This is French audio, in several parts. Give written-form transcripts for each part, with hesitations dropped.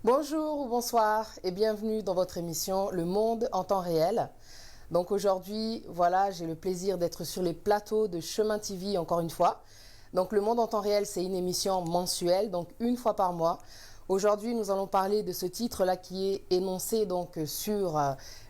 Bonjour ou bonsoir et bienvenue dans votre émission Le Monde en temps réel. Donc aujourd'hui, voilà, j'ai le plaisir d'être sur les plateaux de Chemin TV encore une fois. Donc Le Monde en temps réel, c'est une émission mensuelle, donc une fois par mois. Aujourd'hui, nous allons parler de ce titre-là qui est énoncé donc sur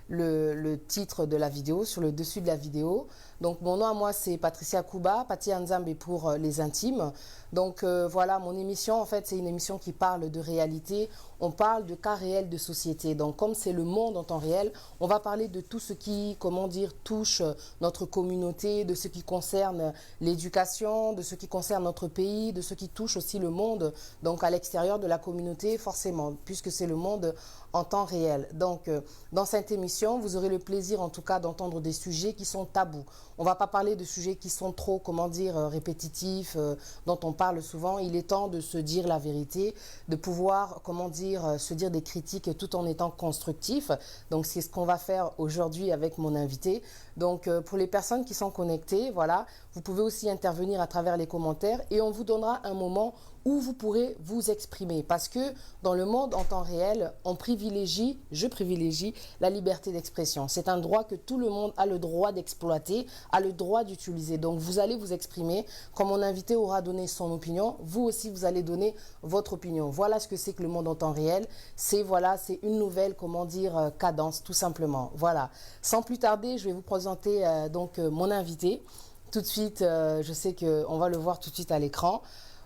le titre de la vidéo, sur le dessus de la vidéo. Donc mon nom à moi c'est Patricia Kuba, Pati Anzambe pour les intimes. Donc voilà, mon émission en fait c'est une émission qui parle de réalité, on parle de cas réels de société. Donc comme c'est le monde en temps réel, on va parler de tout ce qui, comment dire, touche notre communauté, de ce qui concerne l'éducation, de ce qui concerne notre pays, de ce qui touche aussi le monde, donc à l'extérieur de la communauté forcément, puisque c'est le monde en temps réel. Donc dans cette émission, vous aurez le plaisir en tout cas d'entendre des sujets qui sont tabous. On ne va pas parler de sujets qui sont trop, comment dire, répétitifs, dont on parle souvent. Il est temps de se dire la vérité, de pouvoir, comment dire, se dire des critiques tout en étant constructif. Donc c'est ce qu'on va faire aujourd'hui avec mon invité. Donc pour les personnes qui sont connectées, voilà, vous pouvez aussi intervenir à travers les commentaires et on vous donnera un moment où vous pourrez vous exprimer. Parce que dans le monde en temps réel, je privilégie la liberté d'expression. C'est un droit que tout le monde a le droit d'exploiter, a le droit d'utiliser. Donc vous allez vous exprimer. Quand mon invité aura donné son opinion, vous aussi vous allez donner votre opinion. Voilà ce que c'est que le monde en temps réel. C'est voilà, c'est une nouvelle, comment dire, cadence tout simplement. Voilà. Sans plus tarder, je vais vous présenter mon invité. Tout de suite, je sais qu'on va le voir tout de suite à l'écran.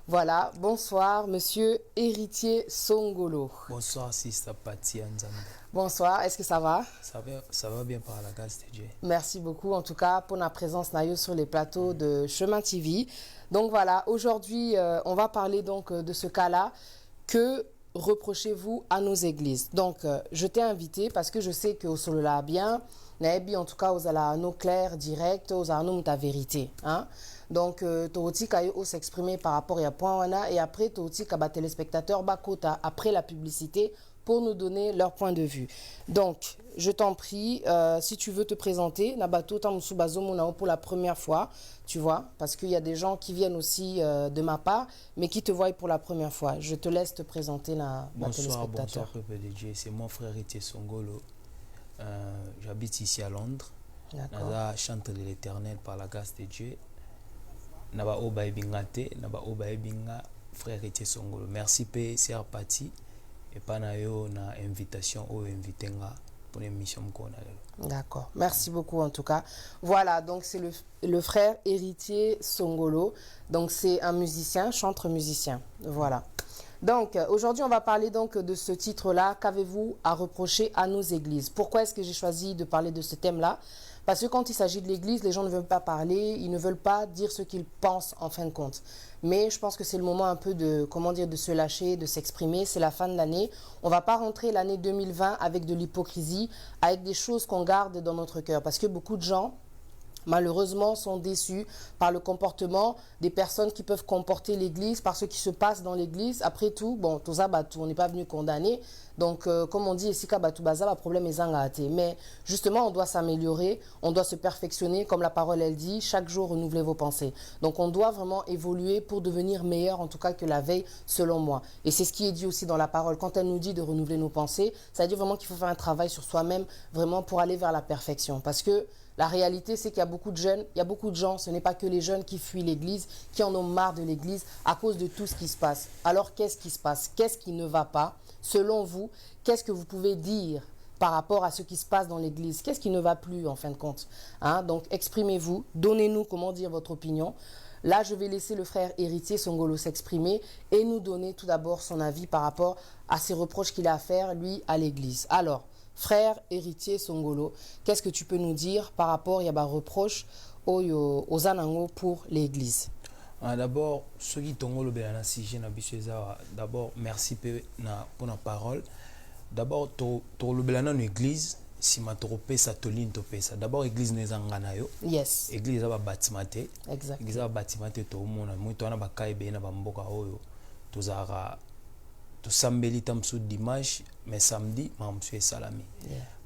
Voilà, bonsoir, monsieur Héritier Songolo. Bonsoir, Sister Pati Anzambe. Bonsoir, est-ce que ça va? Ça va bien par la grâce de Dieu. Merci beaucoup, en tout cas, pour la présence Nayo sur les plateaux de Chemin TV. Donc voilà, aujourd'hui, on va parler donc de ce cas-là. Que reprochez-vous à nos églises? Donc, je t'ai invité parce que je sais qu'au Solola bien, Naebi, en tout cas, aux alano clair, direct, aux alano ta vérité. Hein? Donc, Tooti Kayo s'exprimer par rapport à point wana et après Tooti Kaba téléspectateur Bakota après la publicité pour nous donner leur point de vue. Donc, je t'en prie, si tu veux te présenter, Nabato Tamusu Bazomo pour la première fois, tu vois, parce qu'il y a des gens qui viennent aussi de ma part, mais qui te voient pour la première fois. Je te laisse te présenter, na téléspectateur. Bonsoir, peuple de Dieu. C'est mon frère Héritier Songolo. J'habite ici à Londres. Naza chantre de l'Éternel par la grâce de Dieu. Naba Oba Ebingate, Naba Oba Ebinga, frère Héritier Songolo. Merci, P. Sir Pati. Et pas na invitation ou invité pour l'émission. D'accord. Merci beaucoup en tout cas. Voilà, donc c'est le frère Héritier Songolo. Donc c'est un musicien, chantre musicien. Voilà. Donc aujourd'hui on va parler donc de ce titre-là. Qu'avez-vous à reprocher à nos églises? Pourquoi est-ce que j'ai choisi de parler de ce thème-là? Parce que quand il s'agit de l'église, les gens ne veulent pas parler, ils ne veulent pas dire ce qu'ils pensent en fin de compte. Mais je pense que c'est le moment un peu de, comment dire, de se lâcher, de s'exprimer. C'est la fin de l'année. On ne va pas rentrer l'année 2020 avec de l'hypocrisie, avec des choses qu'on garde dans notre cœur. Parce que beaucoup de gens, malheureusement, sont déçus par le comportement des personnes qui peuvent comporter l'église, par ce qui se passe dans l'église. Après tout, bon, on n'est pas venu condamner. Donc, comme on dit, le problème est zangaté. Mais justement, on doit s'améliorer, on doit se perfectionner, comme la parole, elle dit, chaque jour, renouveler vos pensées. Donc, on doit vraiment évoluer pour devenir meilleur, en tout cas, que la veille, selon moi. Et c'est ce qui est dit aussi dans la parole. Quand elle nous dit de renouveler nos pensées, ça veut dire vraiment qu'il faut faire un travail sur soi-même, vraiment pour aller vers la perfection. Parce que la réalité, c'est qu'il y a beaucoup de jeunes, il y a beaucoup de gens, ce n'est pas que les jeunes qui fuient l'église, qui en ont marre de l'église à cause de tout ce qui se passe. Alors, qu'est-ce qui se passe? Qu'est-ce qui ne va pas? Selon vous, qu'est-ce que vous pouvez dire par rapport à ce qui se passe dans l'église? Qu'est-ce qui ne va plus, en fin de compte? Hein? Donc, exprimez-vous, donnez-nous, comment dire, votre opinion. Là, je vais laisser le frère Héritier Songolo s'exprimer et nous donner tout d'abord son avis par rapport à ces reproches qu'il a à faire, lui, à l'église. Alors, frère Héritier Songolo, qu'est-ce que tu peux nous dire par rapport à un reproche aux Anango pour l'église? D'abord, ceux qui t'ont d'abord, merci pour la parole. D'abord, tu as l'église, si ma trompé, ça te line, ça. D'abord, l'église n'est pas yo. Yes. L'église est un bâtiment. Exact. L'église est un bâtiment, tout le monde. Moi, tu as un bakaïbe, na bamboka oyo. Tu as tu sambeli tam sous dimanche, mais samedi, je suis salami.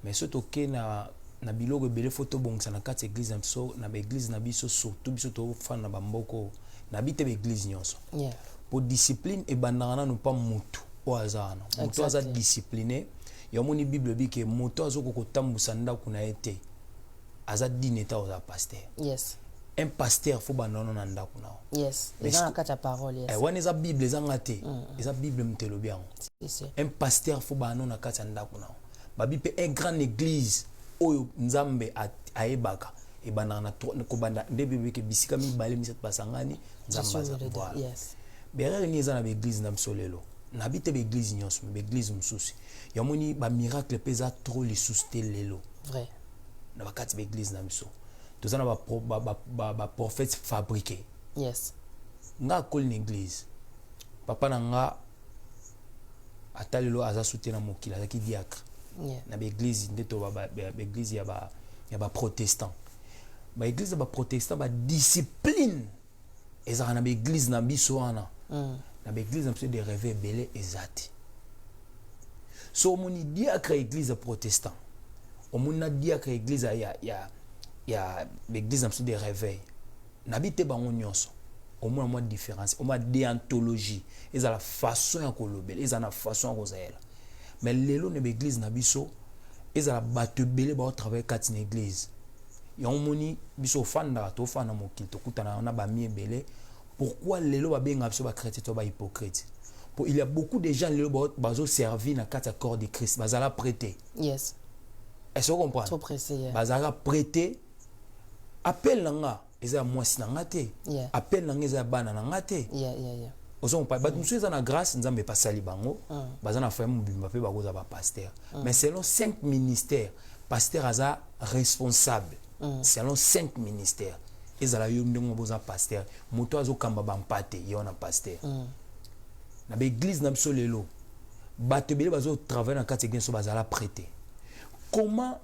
Mais ce toke na biloko bele photo bon ça na quatre église na église na biso surtout biso to fan na bamboko na bite église nyonso. Pour discipline et bandana nous pas mutu oyo aza wana moto aza discipliné yamoni bible bi ke moto azoko kotambusa ndako na ye te aza dine ta oza pasteur. Yes. Un pasteur faut bandano na ndako na. Yes. Eza na kati ya parole, yes. Wana eza bible eza ngate. Eza bible mtelo bien. Un pasteur faut bandano na kati ya ndako na. Babi pe un grand église oyo nzambe aebaka e bana na ko banda nde bible ke bisika mi bale mi set pasangani nzamba. Voilà. Yes. Berere ni eza na ba église na msolelo. Na bite ba église nyonso, ba église msusi. Yamoni ba miracle pesa trop les souste lelo. Vrai. Na bakati ba église na miso. Tous na ba prophètes fabriqués. Yes. Nga kol na église. Papa na nga atalelo aza soutenir mokila azaki diacre. Yeah. Na ba église ndeto ba église ya ba protestant. Ba église ba protestant ba discipline. Eza na ba église na biso wana. Na ba église na biso de rêver belé ezati. So moni diacre église protestant. Omuna diacre église ya l'église dans des réveils n'habite bango nyonso au moins différence au moins déontologie et la façon ya kolobela et la façon ya kozaela mais lelo ne l'église na biso et la bato belé ba travailler kati na église yomoni biso fanda to fanda mokili to kutana na ba mie belé pourquoi lelo ba benga biso ba chrétien to ba hypocrite pour il y a beaucoup de gens lelo bazo servir na kati ya corps de Christ bazala prêter. Yes. Est-ce que vous comprenez? Trop pressé. Yeah. Bazala prêter appel nanga eza mwasi nanga te. Appel nanga eza bana nanga te. Yeah. Ozo pa ba musu eza na grâce nzambe pa sali bango. Bazana fa mubimba pe bakoza ba pasteur. Mais selon 5 ministères, pasteur aza responsable. Selon 5 ministères. Ezala yo ndenge boza pasteur. Moto azo kamba ba mpate yo na pasteur. Na ba église na biso lelo. Bato bele bazo travailler na kati église so bazala prêter. Comment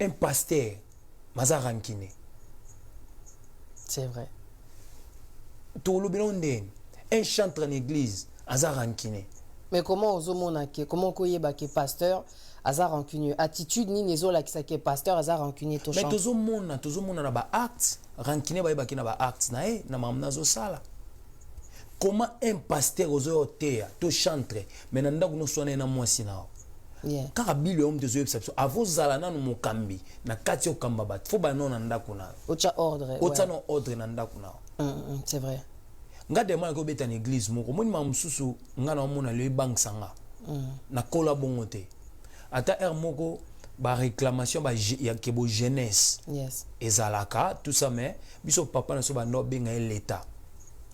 un pasteur maza rankine? C'est vrai. Un chantre en église aza rankine. Mais comment ozomonake, comment koyeba ke pasteur aza rancunier? Attitude ni nezo la kisake pasteur aza rancunier to chante. Mais tozomona na ba acte rancune ba yeba ki na ba acte na e na mamna zo sala. Comment un pasteur ozo otea to chantre mais na ndako no sona na mwasi na. Yeah. Car Bible homme de Dieu avo zala na no mokambi na kati okamba bat fo ba non na ndako na. Ocha ordre. Ocha no ordre na ndako na. C'est vrai. Nga demande ko beta na église moko moni ma mususu nga na mona le bank sanga. Na kola bongote. Ata moko ba réclamation ba ya kebo jeunesse. Yes. Ezalaka tout ça mais biso papa na so ba no benga l'état.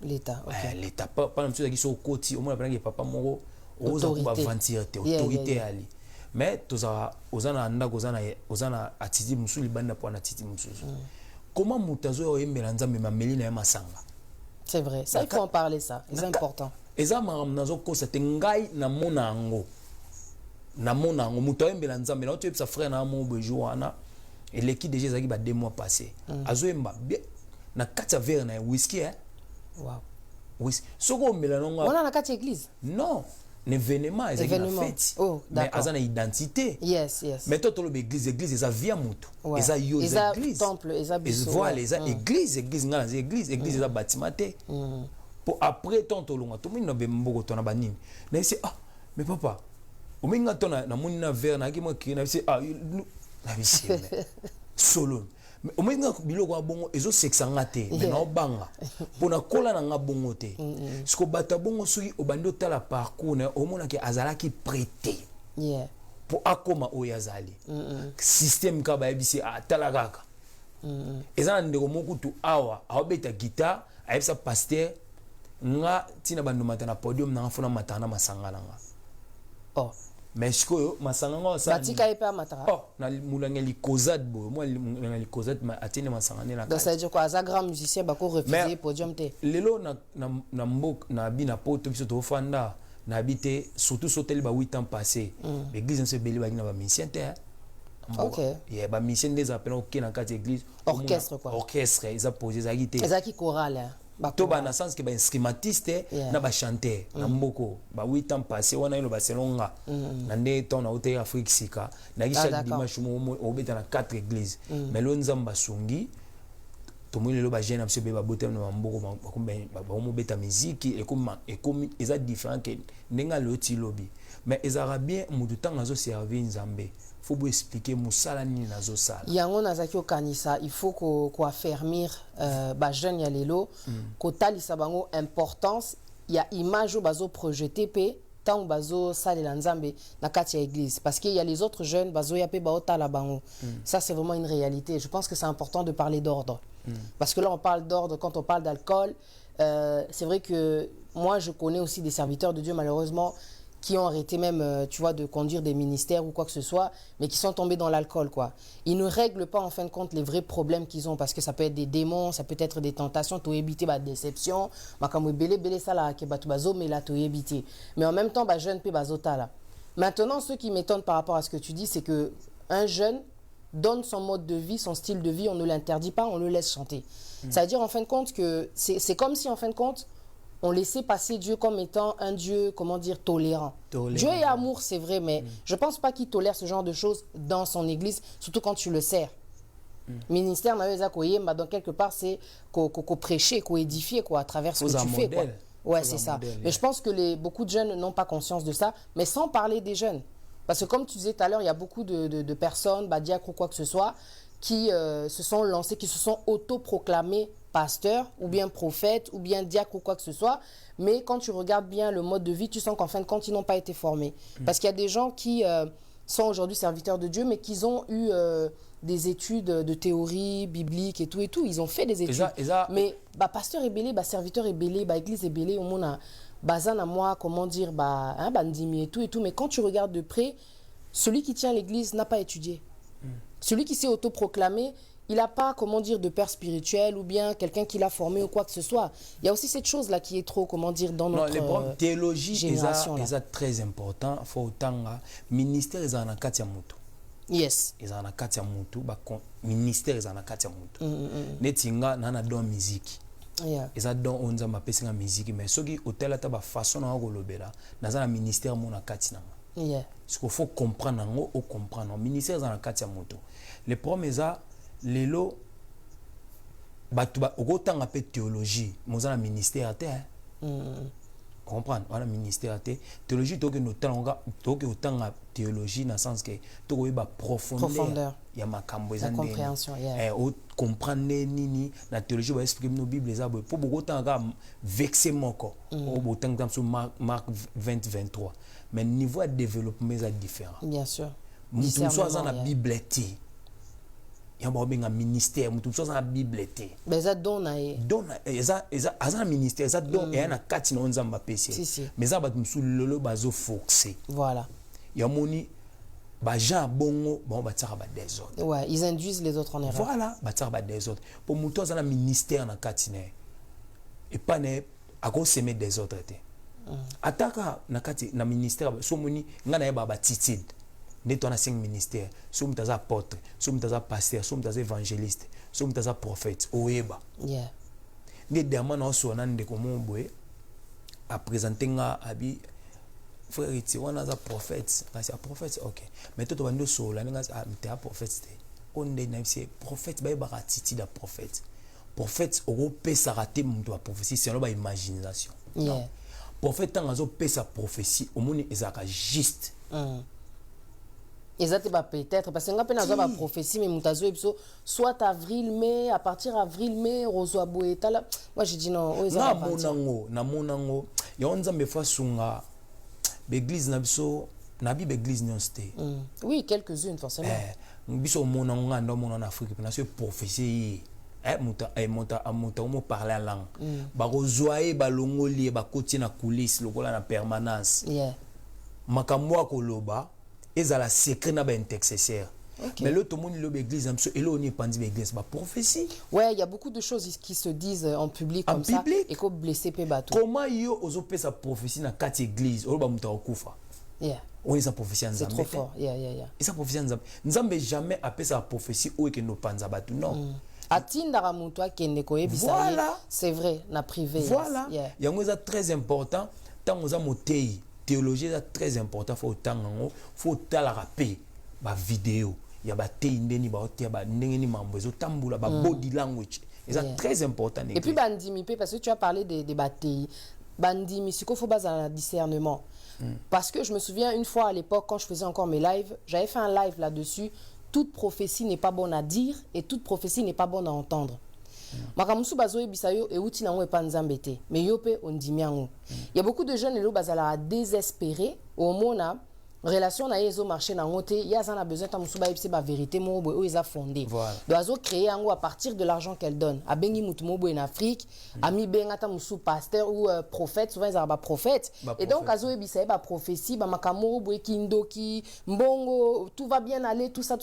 L'état, OK. L'état papa na mususu ki so koti o mona ba papa moko oza kuba vantir te autorité ali. Mais toza ozana ndako ozana atiti musuli banda po na atiti mususu. Comment mutazo oyembela nzambe mameli na masanga? C'est vrai, ça il faut en parler ça, c'est important. Eza maram nazo kosa te ngai na monango. Na monango muto oyembela nzambe na oto sa frère na mo bejo wana et l'équipe déjà zaki ba 2 mois passés. Azoyemba na kati verre na whisky Wow. Whisky. Soko mbela nonga. On a na kati église? Non. L'événement est une fête. Oh, mais à une identité. Yes. Mais toi l'église est via mutu. Eza yo église. Temple, eza biso. Voilà, eza église ngala église eza bâtiment té. Pour après ton longa tout monde na bemboko to na banini. Na c'est mais papa, o minga to na moni na verre na ki mo ki na c'est na bisi solo. Mais au moins biloko bongo ezo sexanga te mais na banga pona kola na nga bongo te siko bata bongo soki obandi otala parcours na omona ke azala ki prêter pour akoma oyazali système ka ba yebisi atala kaka ezana ndeko moko tu awa aobeta guitare ayebisa pasteur nga tina bando matana podium na fona matana masangana nga mais sikoyo masanganga sa batika epa matara na mulangeli kozad bo moi mulangeli kozad ma atine masangane na donc ça veut dire quoi as grand musicien bako refuser podium te lelo na mbok na bina poto biso to fanda na habité surtout sotel ba 8 ans passé l'église en se beli ba na ba musicien te OK ya ba musicien des appels OK na carte église orchestre quoi orchestre ils a posé za guitare ezaki chorale to ba na sens que ba instrumentiste na ba chanteur na mboko ba 8 ans passé wana ilo ba selonga na nde ton na hotel Afrique sika na ki chaque dimanche mo obeta na 4 églises mais lo nzamba sungi tout le monde ba jeune absolu ba botem na mboko ba mo beta musique et comme ils différent que nenga loti lobby mais ils arabien mutu tanga zo servir nzambe faut vous expliquer musala ni nazo sala yango nazaki okanisa il faut ko affermir ba jeune ya lelo ko talisa bango importance ya image bazo projeter pe tant bazo salela nzambe na kati ya église parce qu'il y a les autres jeunes bazo ya pe ba otala bango ça c'est vraiment une réalité. Je pense que c'est important de parler d'ordre parce que là on parle d'ordre quand on parle d'alcool. C'est vrai que moi je connais aussi des serviteurs de Dieu malheureusement qui ont arrêté même, tu vois, de conduire des ministères ou quoi que ce soit, mais qui sont tombés dans l'alcool, quoi. Ils ne règlent pas, en fin de compte, les vrais problèmes qu'ils ont, parce que ça peut être des démons, ça peut être des tentations, tu éviter la déception, mais en même temps, jeune pe bazota là. Maintenant, ce qui m'étonne par rapport à ce que tu dis, c'est que un jeune donne son mode de vie, son style de vie, on ne l'interdit pas, on le laisse chanter. C'est-à-dire, en fin de compte, que c'est comme si, en fin de compte, on laissait passer Dieu comme étant un Dieu, comment dire, tolérant. Dieu est amour, c'est vrai, mais je ne pense pas qu'il tolère ce genre de choses dans son église, surtout quand tu le sers. Ministère, donc quelque part, c'est qu'on prêcher, qu'on édifier à travers ce que tu fais. Quoi. Ouais, c'est ça. Mais je pense que beaucoup de jeunes n'ont pas conscience de ça, mais sans parler des jeunes. Parce que comme tu disais tout à l'heure, il y a beaucoup de personnes, diacres ou quoi que ce soit, qui se sont lancés, qui se sont autoproclamés pasteur, ou bien prophète, ou bien diacre, ou quoi que ce soit. Mais quand tu regardes bien le mode de vie, tu sens qu'en fin de compte, ils n'ont pas été formés. Parce qu'il y a des gens qui sont aujourd'hui serviteurs de Dieu, mais qui ont eu des études de théorie biblique et tout. Ils ont fait des études. Mais pasteur est belé, serviteur est belé, église est belé, au monde bazan à moi, comment dire, bandimi et tout. Mais quand tu regardes de près, celui qui tient l'église n'a pas étudié. Celui qui s'est autoproclamé, il n'a pas, comment dire, de père spirituel ou bien quelqu'un qui l'a formé ou quoi que ce soit. Il y a aussi cette chose-là qui est trop, comment dire, dans notre théologie génération. C'est très important. Il faut autant ministère ils en a katia mutu. Yes. Ils en a katia mutu. Ministère ils en a katia mutu. Netinga nana don musique. Yeah. Ils ont don onza mapesi nga musique mais ceux qui hôtel ata ba façon na ko lobela na za ministère mon na katina. Yeah. Ce qu'il faut comprendre ngo o comprendre. Ministère ils en a katia mutu. Le problème est ça lelo batuba okotanga pe théologie mozana ministère te comprendre wana ministère te théologie to que no tanga to que otanga théologie dans sens que to ko ba profondeur ya makambo ezande compréhension o comprendre nini na théologie ba expliquer no bible za pour bokotanga vexer moko o botanga sur Marc 20-23 mais niveau de développement est différent bien sûr mutu so za na bible te il y a un ministère, tout ça dans la Bible. Mais ça donne un ministère, ça donne un carte dans un PC. Mais ça va nous le bazo foxé. Voilà. Il y a moni baja bongo bon batara ba désordre. Ouais, ils induisent les autres en erreur. Voilà, batara ba désordre. Pour nous tous un ministère na carte et pas ne à cause semer désordre té. Ataka na carte na ministère so moni ngana ba batitide. Nous avons 5 ministères. Nous sommes apôtres, nous sommes pasteurs, nous sommes évangélistes, nous sommes prophètes. Oeba. Yeah. Nous avons à présenter abi frère on a prophète. C'est prophète. OK. Mais tout le monde so là tu es prophète. On est prophète ba titi da prophète. Prophète au peut s'arrêter mon prophétie c'est une imagination. Yeah. Prophète tant peut sa prophétie au monde est juste. Exactement, peut-être parce que quand on a une prophétie mais mutazo soit avril mai à partir avril mai rozo boeta là moi j'ai dit non na monango ya onza me fa sunga l'église na biso na bi église nyonste oui quelques-unes forcément biso monango nganda mona en Afrique na ce prophétie monta mo parler en langue ba rozoaé ba longoli ba koti na coulisse lokola na permanence makamwa koloba et à la secret n'a pas intercesseur. Mais là tout le monde l'église et là on est pas l'église bah prophétie. Ouais, il y a beaucoup de choses qui se disent en public comme ça et qu'on blessé pe bateau. Comment yo ozope sa prophétie na quatre églises ou ba muta okufa. Yeah. On est sa prophétie en Zambie. C'est trop fort. Yeah. Et sa prophétie en Zambie. Nzambe jamais appelé sa prophétie ou que no panza bateau non. Atindara muto akende ko ebisa. Voilà. C'est vrai, na privé. Voilà. Il y a très important tant on a motei. Théologie est très important faut faut la rapper ba vidéo il y a ba teindeni ba otia ba ndengeni mambo zo tambula ba body language c'est très important. Et puis bandimi parce que tu as parlé des batailles. Bandimi, il faut baser un discernement. Parce que je me souviens une fois à l'époque quand je faisais encore mes lives, j'avais fait un live là-dessus. Toute prophétie n'est pas bonne à dire et toute prophétie n'est pas bonne à entendre. Makamusu bazoe bisayo e uti nango epa nzambe te. Mais yope ondimiango. Il y a beaucoup de jeunes qui bazala désespérés au mona relation na yezo marché na ngote ya zana besoin ta musuba ipse ba vérité mo bo o eza fondé. Doazo créer ango à partir de l'argent qu'elle donne. A bengi mutu mo bo en Afrique, ami benga ta musu pasteur ou prophète, souvent ils ba prophète. Et donc azo ebisa ba prophétie ba makamo bo kindoki, mbongo, tout va bien aller, tout ça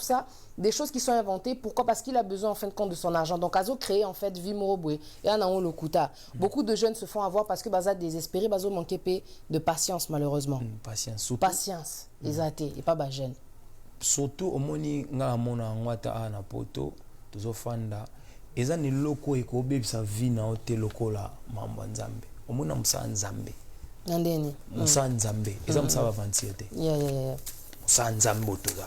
des choses qui sont inventées. Pourquoi? Parce qu'il a besoin en fin de compte de son argent. Donc azo créer en fait vie morobwe et anango le kuta. Beaucoup de jeunes se font avoir parce que baza désespéré, bazo manquer de patience malheureusement. Patience. Exacté, et pas ba jeune. Surtout au moni nga mona ngwata ana poto tozo fanda eza ni loko eko bebisa vie na hotel lokola mambo nzambe. Omona musa nzambe. Nandeni. Musa nzambe. Eza musa ba 27. Yeah. Musa nzambe toza.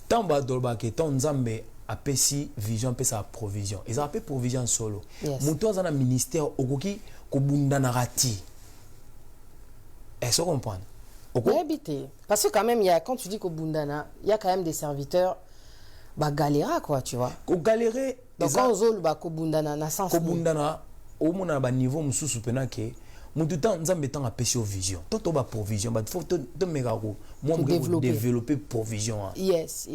Tamba dolba ke ton nzambe apesi vision pesa provision. Eza apé provision solo. Muto za na ministère okoki kobunda na rati. Est-ce que vous comprenez? Habité. Parce que quand même, quand tu dis qu'au Bundana, il y a quand même des serviteurs, bah galéra quoi, tu vois. Au galérer. Donc quand on zole bah qu'au Bundana, na sens. Qu'au Bundana, au moins à niveau mususu pena ke, mutu temps nzambe temps a péché vision. Tant ba provision, bah faut te megaro. Moi développer provision. Yes.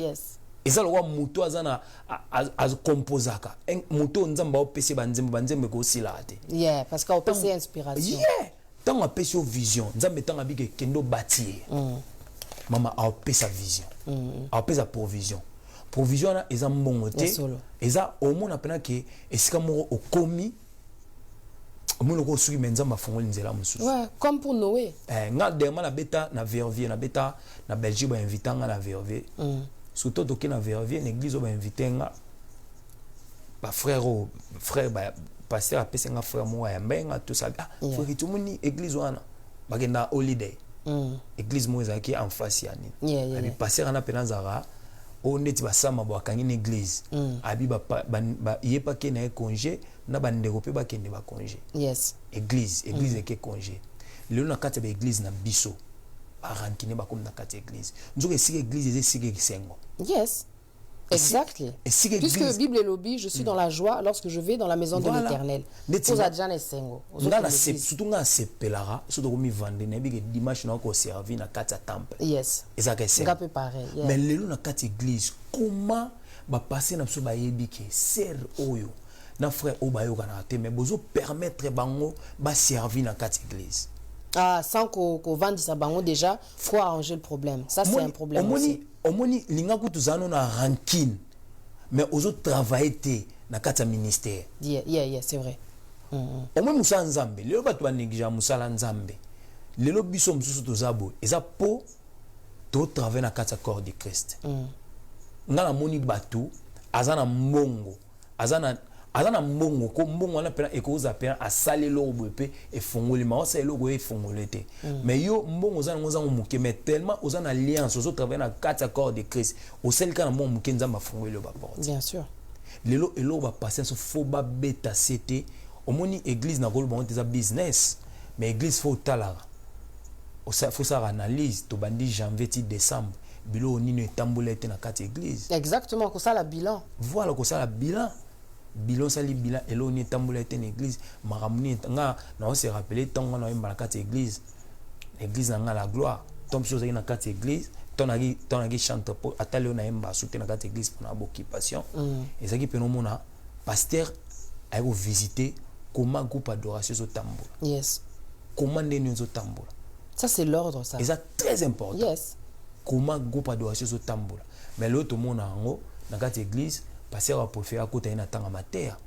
Et ça le roi mutu azana a composaka. Mutu nzamba o péché banzembe ko silate. Yeah, parce qu'on péché inspiration. Yeah. Tant a péché vision, nzambe tant a bige kendo bâtir. Maman a péché sa vision. A péché sa provision. Provision na eza mbongote. Eza au monde appena ke esika moko okomi. Omo ko suki menzamba fongoli nzela mususu. Ouais, comme pour Noé. Nga derma na beta na Verviers na beta na Belgique ba invitanga na Verviers. Surtout toki na Verviers l'église ba invitenga ba frère ba pasteur a pesa nga frère mo ya mbenga tout ça frère tout moni église wana bagenda holiday église mo ezaki en face yani abi pasteur na penanzara o neti basama bo akangi na église abi ba yepa ke na congé na bandeko pe bakende ba congé église eke congé lelo na kati ba église na biso ba rankine ba comme na kati église nzoka esika église ezesika kisengo Exactly. Puisque la Bible est lobby, je suis dans la joie lorsque je vais dans la maison de l'Éternel. Surtout quand c'est pelara, surtout quand on vend des dimanche na ko servir na kati temple. Yes. C'est un peu pareil. Mais lelo na kati église, comment ba passer na so ba yebike ser oyo na frère obayo kana te mais bozo permettre bango ba servir na kati église. Sans qu'on vende sa bango déjà, faut arranger le problème. Ça c'est un problème aussi. Omoni linga kutu zano na rancune mais aux autres travailler na kata ministère. Yeah, c'est vrai. Omwe musa nzambe lelo batu banegija musala nzambe lelo biso mususu tozabo eza po to travailler na kata corps de Christ. Ngala moni batu azana mbongo azana mbongo ko mbongo na pena ekoza pena asale lobo pe e fongoli ma osa logo e fongolete mais yo mbongo zana ngozango muke mais tellement ozana alliance ozo travailler na quatre corps de Christ o sel kana mbongo muke nzamba fongoli ba porte bien sûr lelo elo ba passer so fo ba beta cité omoni église na golo ba business mais église faut talara o sa faut ça analyse to bandi janvier ti décembre bilo nino etambulete na quatre église exactement ko ça la bilan voilà ko ça la bilan sali bilan elo ni tambulete na église maramuni nga na on se rappeler tango na yemba na kati église na la gloire tom chose na kati église tonagi chante pour atale na yemba soutenir na kati église pour na occupation et ça qui peut nous mona pasteur a visiter comment groupe adoration zo tambola yes comment ndeni zo tambola ça c'est l'ordre ça et ça très important yes comment groupe adoration zo tambola mais l'autre mona ngo na kati église passer à préférer à côté na tanga matière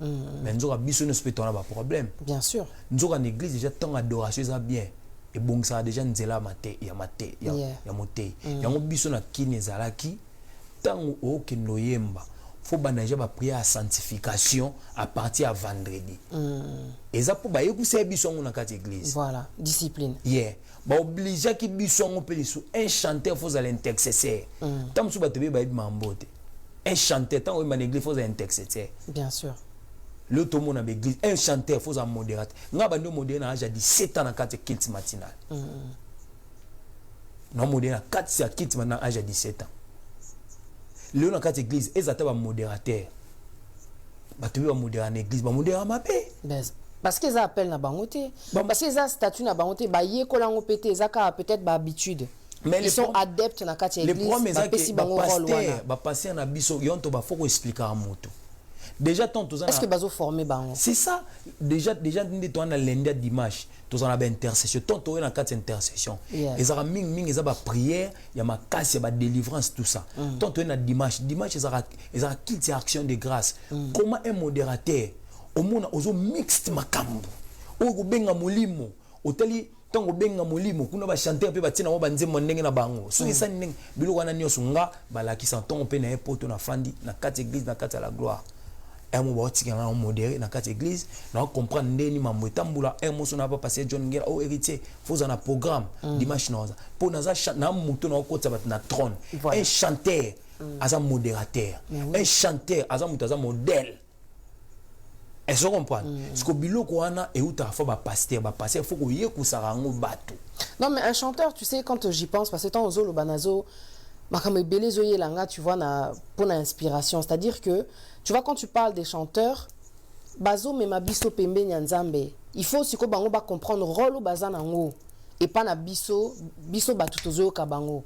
mais nous avons besoin de se péter un problème bien sûr nous avons une église déjà tant adoration ça bien et bon ça déjà nzela maté ya moté ya ngo biso na kine zalaki tant o ke noyemba faut banager ba prière à sanctification à partir à vendredi et ça pour ba yekusa biso na kati église voilà discipline ba obligé ki biso ngo pe un chanteur faut aller intercesseur tant sou ba tebe ba mambote Un chanteur, tant qu'on église, il faut intercéder. Bien sûr. Le tout le monde a l'église. Un chanteur, il faut un modérateur. Nous avons modéré à 17 ans dans 4 kits matinal. Nous avons modéré à 4 kits maintenant à 17 ans. Le dans 4 églises, ils ont un modérateur. Tu veux modérer en église, modérer en mapé. Parce qu'ils appellent na bangoté. Parce qu'ils ont statut na bangoté, bah yé kolango pété, ils ont peut-être ba habitude. Mais ils sont adeptes dans 4 églises. Le problème est que les pasteurs na biso yonto ba faut expliquer à moto. Déjà tant tous est-ce que bazo formé bango? C'est ça. Déjà nous toi na lundi dimanche, tous on a intercession. Tant toi na 4 intercession. Ils ont ming ils ont ba prière, il y a ma casse, il y a délivrance tout ça. Tant toi na dimanche ils ont quitté action de grâce. Comment un modérateur au monde ozo mixte makambo. O benga molimo, otali tango benga molimo kuna ba chanter pe batina wa banzembo ndenge na bango. So isa ndenge biloko wana nyoso nga balakisa ntongo pe na epoto na fandi na 4 église na 4 à la gloire. Un mot on modéré dans 4 églises, on comprend ndeni mambo etambula un mot na pas passer John Ngela au héritier, faut un programme dimanche noza. Pour naza na muto na okota bat na trône. Un chanteur asa modérateur. Un chanteur asa muto asa modèle. Est-ce que vous comprenez? Parce que biloko wana et où ta faut ba pasteur faut ko yeku sarango bato. Non mais un chanteur, tu sais quand j'y pense parce que tant ozolo banazo makambe belé zoye langa tu vois na pour l'inspiration, c'est-à-dire que tu vois quand tu parles des chanteurs bazo mema biso pembe nyanzambe, il faut aussi ko bango ba comprendre rôle bazana ngo et pas na biso batutozo kabango.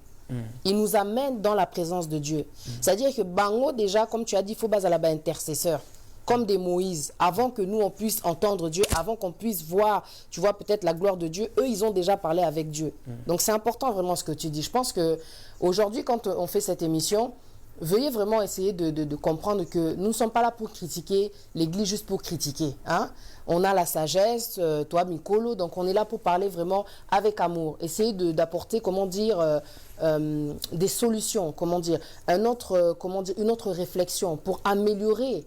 Il nous amène dans la présence de Dieu. C'est-à-dire que bango déjà comme tu as dit il faut bazala ba intercesseur. Comme des Moïse, avant que nous on puisse entendre Dieu, avant qu'on puisse voir, tu vois, peut-être la gloire de Dieu, eux ils ont déjà parlé avec Dieu. Donc c'est important vraiment ce que tu dis. Je pense que aujourd'hui quand on fait cette émission, veuillez vraiment essayer de comprendre que nous ne sommes pas là pour critiquer l'Église juste pour critiquer. Hein? On a la sagesse, toi Mikolo, donc on est là pour parler vraiment avec amour. Essayer d'apporter, comment dire, des solutions, comment dire, une autre réflexion pour améliorer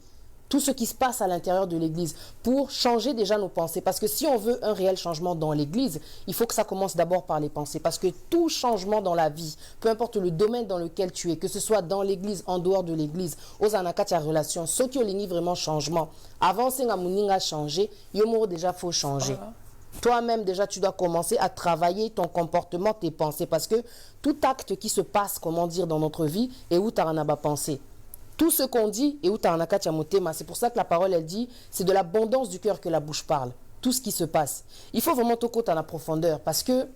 tout ce qui se passe à l'intérieur de l'Église, pour changer déjà nos pensées. Parce que si on veut un réel changement dans l'Église, il faut que ça commence d'abord par les pensées. Parce que tout changement dans la vie, peu importe le domaine dans lequel tu es, que ce soit dans l'Église, en dehors de l'Église, aux anakatia relations, ceux qui ont vraiment changement, avant que Mouninga changer, yomo déjà faut changer. Toi-même déjà tu dois commencer à travailler ton comportement, tes pensées. Parce que tout acte qui se passe, comment dire, dans notre vie, est où tu as pensé. Tout ce qu'on dit, et où tu as un akatiamotema, c'est pour ça que la parole, elle dit, c'est de l'abondance du cœur que la bouche parle. Tout ce qui se passe. Il faut vraiment tout côté à la profondeur, parce que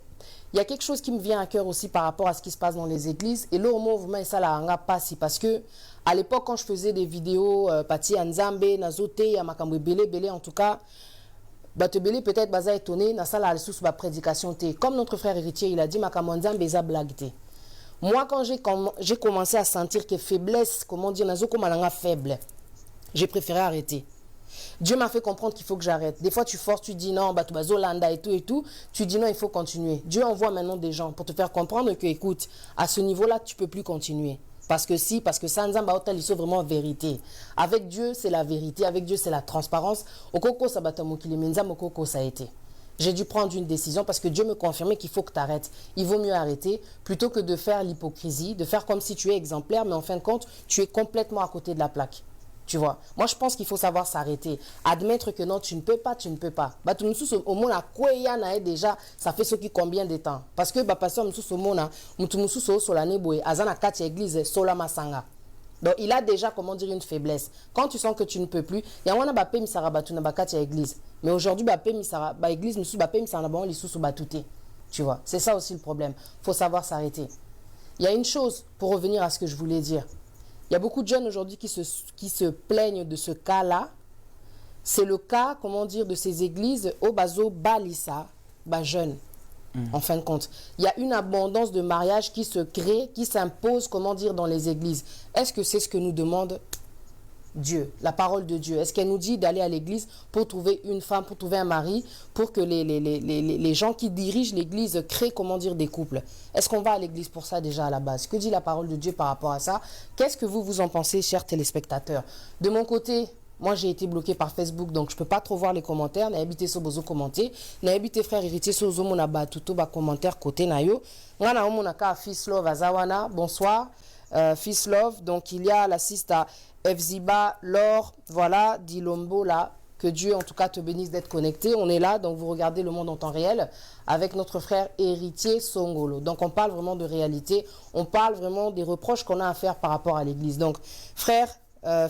il y a quelque chose qui me vient à cœur aussi par rapport à ce qui se passe dans les églises. Et là, au mouvement, ça la passe, parce que à l'époque, quand je faisais des vidéos, Pati Anzambe, Nazote, Yamakamwe Belé, en tout cas, Batebele peut-être baza étonné, na sala sous ba prédication té. Comme notre frère héritier, il a dit Makamwe Nzambe za blague té. Moi, quand j'ai commencé à sentir que faiblesse, comment dire, faible, j'ai préféré arrêter. Dieu m'a fait comprendre qu'il faut que j'arrête. Des fois, tu forces, tu dis non, Zolanda et tout. Tu dis non, il faut continuer. Dieu envoie maintenant des gens pour te faire comprendre que, écoute, à ce niveau-là, tu ne peux plus continuer. Parce que ça, ils sont vraiment vérité. Avec Dieu, c'est la vérité. Avec Dieu, c'est la transparence. Okoko sabatamokili menza mokoko ça a été. J'ai dû prendre une décision parce que Dieu me confirmait qu'il faut que tu arrêtes. Il vaut mieux arrêter plutôt que de faire l'hypocrisie, de faire comme si tu es exemplaire, mais en fin de compte, tu es complètement à côté de la plaque. Tu vois, moi je pense qu'il faut savoir s'arrêter, admettre que non, tu ne peux pas. Au moins, déjà, ça fait ce qui combien de temps? Parce que, pasteur, donc, il a déjà, comment dire, une faiblesse. Quand tu sens que tu ne peux plus, il y a un peu de église. Mais aujourd'hui, l'église, tu vois, c'est ça aussi le problème. Il faut savoir s'arrêter. Il y a une chose, pour revenir à ce que je voulais dire. Il y a beaucoup de jeunes aujourd'hui qui se plaignent de ce cas-là. C'est le cas, comment dire, de ces églises au bazo balissa, jeunes. En fin de compte, il y a une abondance de mariages qui se crée, qui s'impose, comment dire, dans les églises. Est-ce que c'est ce que nous demande Dieu, la parole de Dieu? Est-ce qu'elle nous dit d'aller à l'église pour trouver une femme, pour trouver un mari, pour que les gens qui dirigent l'église créent, comment dire, des couples? Est-ce qu'on va à l'église pour ça déjà à la base? Que dit la parole de Dieu par rapport à ça? Qu'est-ce que vous en pensez, chers téléspectateurs? De mon côté, moi, j'ai été bloqué par Facebook, donc je ne peux pas trop voir les commentaires. N'a habité sur bozo commenter. N'a habité frère héritier sur zomo na ba tuto ba commentaire côté na yo. Ngana omo na ka fils love azawana. Bonsoir. Fils Love. Donc, il y a la sista Fziba, Laure, voilà, Dilombo là. Que Dieu, en tout cas, te bénisse d'être connecté. On est là, donc vous regardez Le Monde en temps réel avec notre frère héritier Songolo. Donc, on parle vraiment de réalité. On parle vraiment des reproches qu'on a à faire par rapport à l'Église. Donc, frère,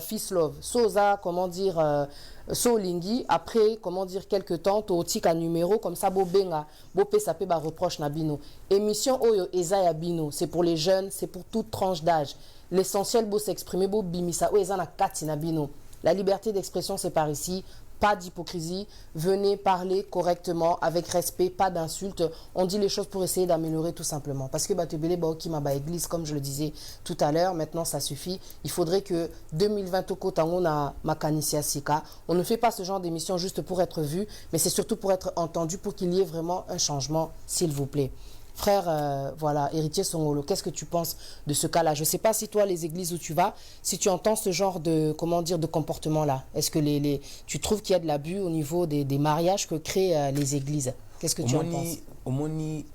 Fils Love, Soza, comment dire, Solingi, après, comment dire, quelques temps, Totik à numéro, comme ça, Bobenga, Bopé Sapé, reproche Nabino. Émission Oyo Ezaya Bino, c'est pour les jeunes, c'est pour toute tranche d'âge. L'essentiel, beau s'exprimer, beau bimisa, o Ezana Kati Nabino. La liberté d'expression, c'est par ici. Pas d'hypocrisie. Venez parler correctement, avec respect, pas d'insultes. On dit les choses pour essayer d'améliorer tout simplement. Parce que Batebele Baoki Maba Église, comme je le disais tout à l'heure, maintenant ça suffit. Il faudrait que 2020 au Kotango na Makanisia Sika. On ne fait pas ce genre d'émission juste pour être vu, mais c'est surtout pour être entendu, pour qu'il y ait vraiment un changement, s'il vous plaît. Frère, voilà, héritier Songolo, qu'est-ce que tu penses de ce cas-là? Je ne sais pas si toi, les églises où tu vas, si tu entends ce genre de, comment dire, de comportement-là. Est-ce que tu trouves qu'il y a de l'abus au niveau des mariages que créent les églises? Qu'est-ce que tu en penses? Omoni,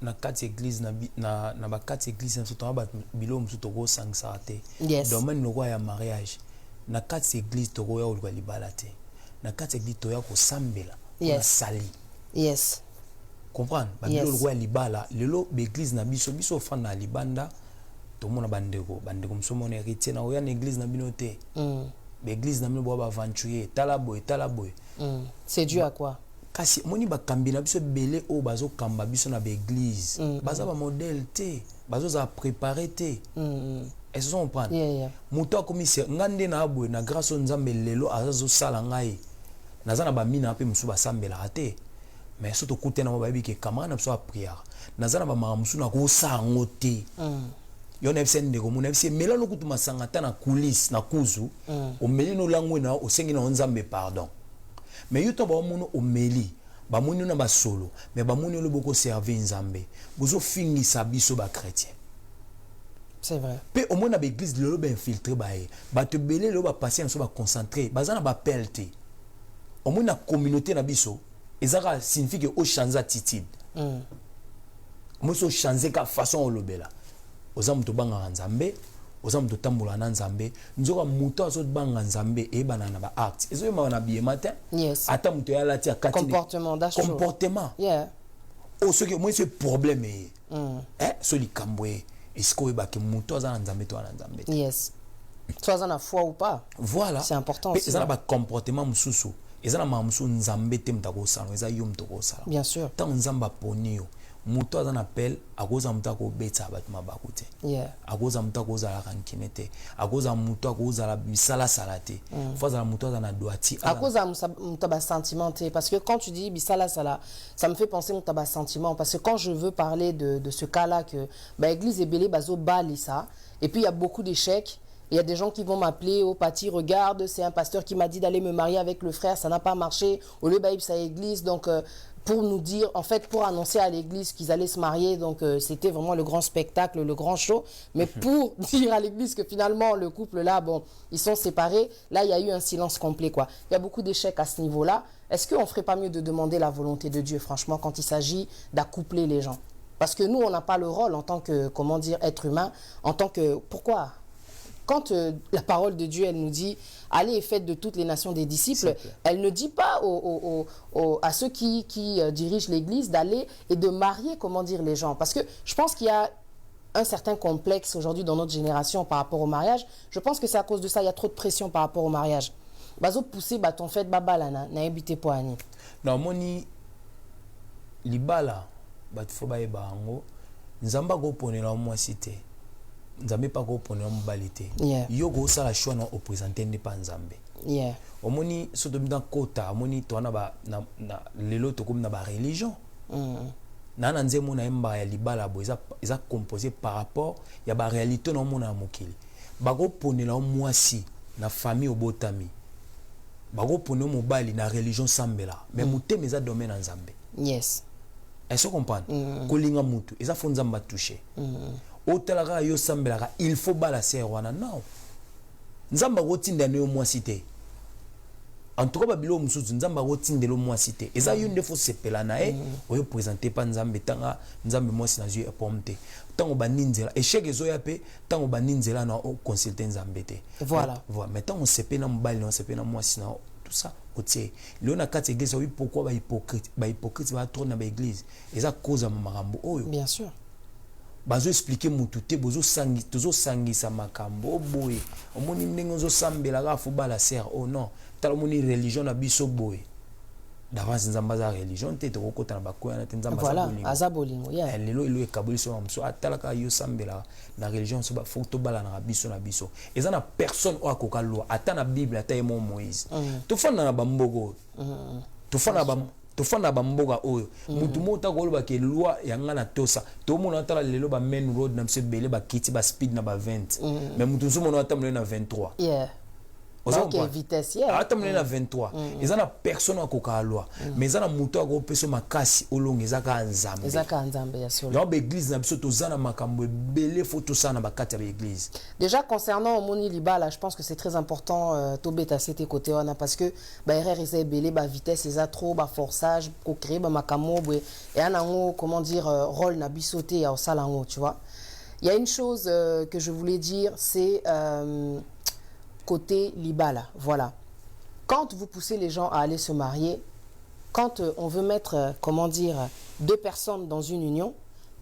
na quatre églises, na quatre églises, na surtout na bilo msuto sang sarate. Yes. Domaine le roi ya mariage. Na quatre églises toko ya ulwa libalate. Na quatre églises toya ko sambela. Yes. Sali. Yes. Comprendre babilo le roi libala lelo l'église na biso fa na libanda to mona bandeko msomo na héritier na oya na église na binote l'église na bino ba aventurier talabo. C'est dû à quoi? Kasi moni ba kambi na biso belé o bazo kamba biso na l'église baza ba modèle te bazo za préparer te est-ce qu'on comprend? Muto commissaire ngande na abwe na grâce nzambe lelo azo sala ngai nazana ba mina pe musu ba sambela te. Mais surtout côté na babi ke kamana na so prière nazana ba mamusu na ko sa ngote yo na fsn de ko mona fsn mela no kutu masangata na coulisses na kuzu o meli no langwe na o sengi na nzambe pardon mais yo to ba muno o meli ba muni na ba solo mais ba muni lo boko servir nzambe bozo fingisa biso ba chrétien. C'est vrai. Pe au moins na l'église le ba infiltré ba te belé lo ba passer so ba concentrer bazana ba pelte au moins na communauté na biso ezaka signifie que au changer attitude moi so changer ka façon olobela oza muto banga nzambe oza muto tambola na nzambe nzoka muto azo banga nzambe e banana ba acte ezo yema na bien matin yes ata muto ya lati ya kati comportement yeah o ce que moi ce problème so likambwe esko ba ke muto aza na nzambe to na nzambe yes soit aza na foi ou pas voilà c'est important aussi ça ba comportement mususu ezana mamusu nzambe te mtako sala eza yo mtoko sala bien sûr tant nzamba ponio muto azana appel akoza mutako betsa bat mabakute yeah akoza mutako za la kankinete akoza muto akoza la bisala salate faza la muto azana doati akoza mutaba sentimenté parce que quand tu dis bisala sala ça me fait penser mutaba sentiment parce que quand je veux parler de ce cas-là que église et belé bazo bali ça et puis il y a beaucoup d'échecs. Il y a des gens qui vont m'appeler au parti, regarde, c'est un pasteur qui m'a dit d'aller me marier avec le frère, ça n'a pas marché, au lieu de sa église, donc pour nous dire, en fait, pour annoncer à l'église qu'ils allaient se marier, donc c'était vraiment le grand spectacle, le grand show, mais pour dire à l'église que finalement, le couple là, bon, ils sont séparés, là, il y a eu un silence complet, quoi. Il y a beaucoup d'échecs à ce niveau-là. Est-ce qu'on ne ferait pas mieux de demander la volonté de Dieu, franchement, quand il s'agit d'accoupler les gens? Parce que nous, on n'a pas le rôle en tant que, comment dire, être humain, en tant que, pourquoi? Quand la parole de Dieu, elle nous dit « Allez et faites de toutes les nations des disciples », elle ne dit pas à ceux qui dirigent l'Église d'aller et de marier, comment dire, les gens. Parce que je pense qu'il y a un certain complexe aujourd'hui dans notre génération par rapport au mariage. Je pense que c'est à cause de ça, il y a trop de pression par rapport au mariage. Bazo pousser, ton fait, babalana, na habité poani. Non, moni, libala, batfoba e bango, nzamba go ponela moi cité. Nzambe pas ko pona mbalité yo go sala choix na représenter ne pas nzambe omoni soto dans kota omoni to na ba na lelo to comme na ba religion na nzemo na mba ya libala bo eza composé par rapport ya ba réalité na mona mokili bago ponela mwasi na famille obotami bago ponela mobali na religion sambela mais muteme eza domaine na nzambe yes est-ce que comprendre kolinga mutu eza fo nzamba toucher otalaka yo sambelaka il faut balancer wana non nzamba rotinda ne moi cité en tout cas babilo musuzu nzamba rotinda le moi cité eza yo ndefo sepela na oyo présenter pa nzambe tanga nzambe moi na yeux pomte tango baninzela échec ezoya pe tango baninzela na consulter nzambe te. Voilà. Voilà, mais tango sepe na mbali na sepe na mwasi na tout ça otie. Léon na kati église oui pourquoi ba hypocrite va trop na ba église. Eza cause ma makambo oyo. Bien sûr. Bazo expliquer mutu te bozo sangi tozo sangisa makambo boye. Omoni ndenge zo sambela ka fubala ser. Oh non, tala moni religion na biso boye. D'avance nzamba za religion te tokota na bakoya na nzamba za bolingo. Voilà, azabolingo, yeah. Lelo ilo ekaboli so amso atalaka yo sambela na religion so ba faut to bala na biso na biso. Eza na personne o akoka loi ata na Bible ata emo Moïse. To fana na bambogo. To fana ba tofanda bamboga oyo mutu mota koloba ke loi yanga na tosa to mona tala lelo ba main road na mse bele ba kiti ba speed na ba 20 mais mutu so mona atamle na 23 yeah. Donc vitesse yeah. Atamle na 23 ezana personne akoka loi mais ezana mutu akopeso makasi olonga ezaka nzambe ya solo donc l'église na biso tozana makambo bele photo sana ba kati ya l'église. Déjà concernant Moni Libala, je pense que c'est très important tobeta c'était côté wana parce que ba erreur eza belé ba vitesse eza trop ba forçage ko créer ba makamo et anango comment dire rôle na bisoté ya osalango, tu vois. Il y a une chose que je voulais dire, c'est côté Libala, voilà. Quand vous poussez les gens à aller se marier, quand on veut mettre, comment dire, deux personnes dans une union,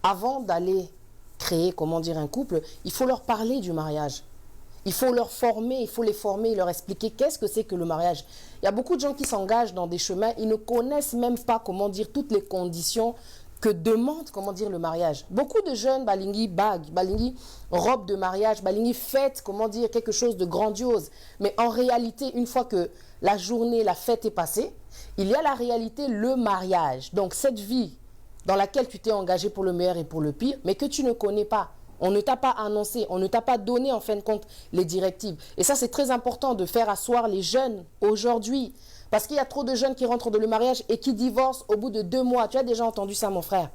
avant d'aller créer, comment dire, un couple, il faut leur parler du mariage. Il faut leur former, il faut les former, leur expliquer qu'est-ce que c'est que le mariage. Il y a beaucoup de gens qui s'engagent dans des chemins, ils ne connaissent même pas, comment dire, toutes les conditions que demande, comment dire, le mariage. Beaucoup de jeunes, balingi bague, balingi robe de mariage, balingi fête, comment dire, quelque chose de grandiose. Mais en réalité, une fois que la journée, la fête est passée, il y a la réalité, le mariage. Donc cette vie dans laquelle tu t'es engagé pour le meilleur et pour le pire, mais que tu ne connais pas. On ne t'a pas annoncé, on ne t'a pas donné en fin de compte les directives. Et ça, c'est très important de faire asseoir les jeunes aujourd'hui. Parce qu'il y a trop de jeunes qui rentrent dans le mariage et qui divorcent au bout de 2 mois. Tu as déjà entendu ça, mon frère?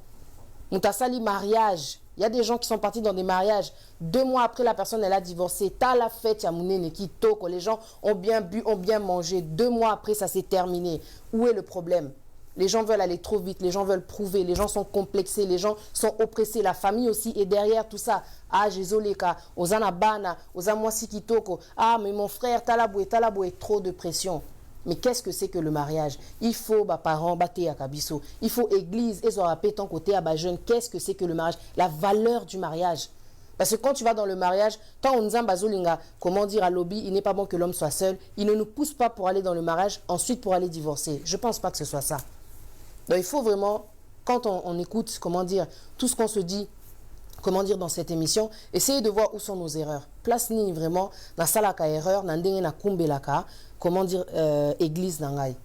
On t'a sali mariage. Il y a des gens qui sont partis dans des mariages. 2 mois après, la personne, elle a divorcé. T'as la fête, les gens ont bien bu, ont bien mangé. 2 mois après, ça s'est terminé. Où est le problème? Les gens veulent aller trop vite, les gens veulent prouver, les gens sont complexés, les gens sont oppressés, la famille aussi est derrière tout ça. Ah, Jézoleka, Ozana Bana, Ozamwasi Kitoko. Ah, mais mon frère, talaboué, trop de pression. Mais qu'est-ce que c'est que le mariage? Il faut parents battre à Kabiso. Il faut église et rappeler ton côté à jeune. Qu'est-ce que c'est que le mariage? La valeur du mariage. Parce que quand tu vas dans le mariage, tant on dit comment dire à lobby, il n'est pas bon que l'homme soit seul. Il ne nous pousse pas pour aller dans le mariage, ensuite pour aller divorcer. Je ne pense pas que ce soit ça. Donc il faut vraiment, quand on écoute, comment dire, tout ce qu'on se dit, comment dire, dans cette émission, essayer de voir où sont nos erreurs. Place ni vraiment, na salaka erreur, na ndenge na kumbelaka, comment dire, église nangai.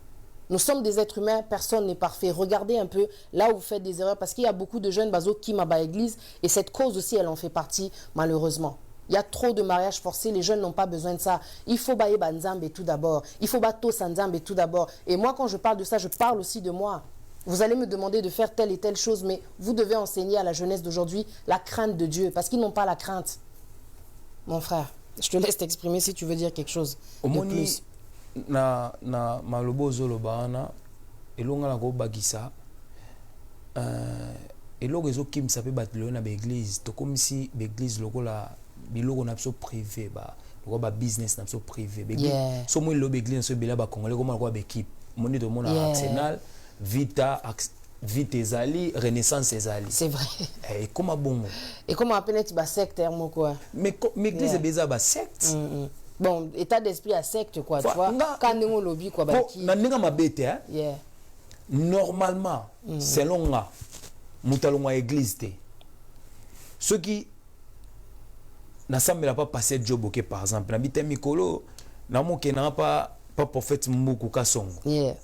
Nous sommes des êtres humains, personne n'est parfait. Regardez un peu là où vous faites des erreurs, parce qu'il y a beaucoup de jeunes bazo qui m'a église, et cette cause aussi, elle en fait partie, malheureusement. Il y a trop de mariages forcés, les jeunes n'ont pas besoin de ça. Il faut bailler banzambe tout d'abord. Il faut bato sanzambe tout d'abord. Et moi, quand je parle de ça, je parle aussi de moi. Vous allez me demander de faire telle et telle chose, mais vous devez enseigner à la jeunesse d'aujourd'hui la crainte de Dieu, parce qu'ils n'ont pas la crainte. Mon frère, je te laisse t'exprimer si tu veux dire quelque chose de plus. Na malobo zolobana elonga na ko bagisa eloko ezo kim sape batlo na l'église to comme si l'église lokola biloko na biso privé ba lokola ba business na biso privé so mo lo l'église so bela ba congolais comme quoi ba équipe moni to mona Arsenal Vita ezali Renaissance ezali c'est vrai et comment bon et comment appeler tu ba secte mo quoi mais l'église est beza ba secte. Bon, état d'esprit à secte, quoi, tu vois. Quand on lobby, quoi, bah, qui... Normalement, selon moi, nous église. Ceux qui n'ont pas passé de job, par exemple, n'habitent Mikolo, n'a pas prophète Mboukou Kassongo. Yeah.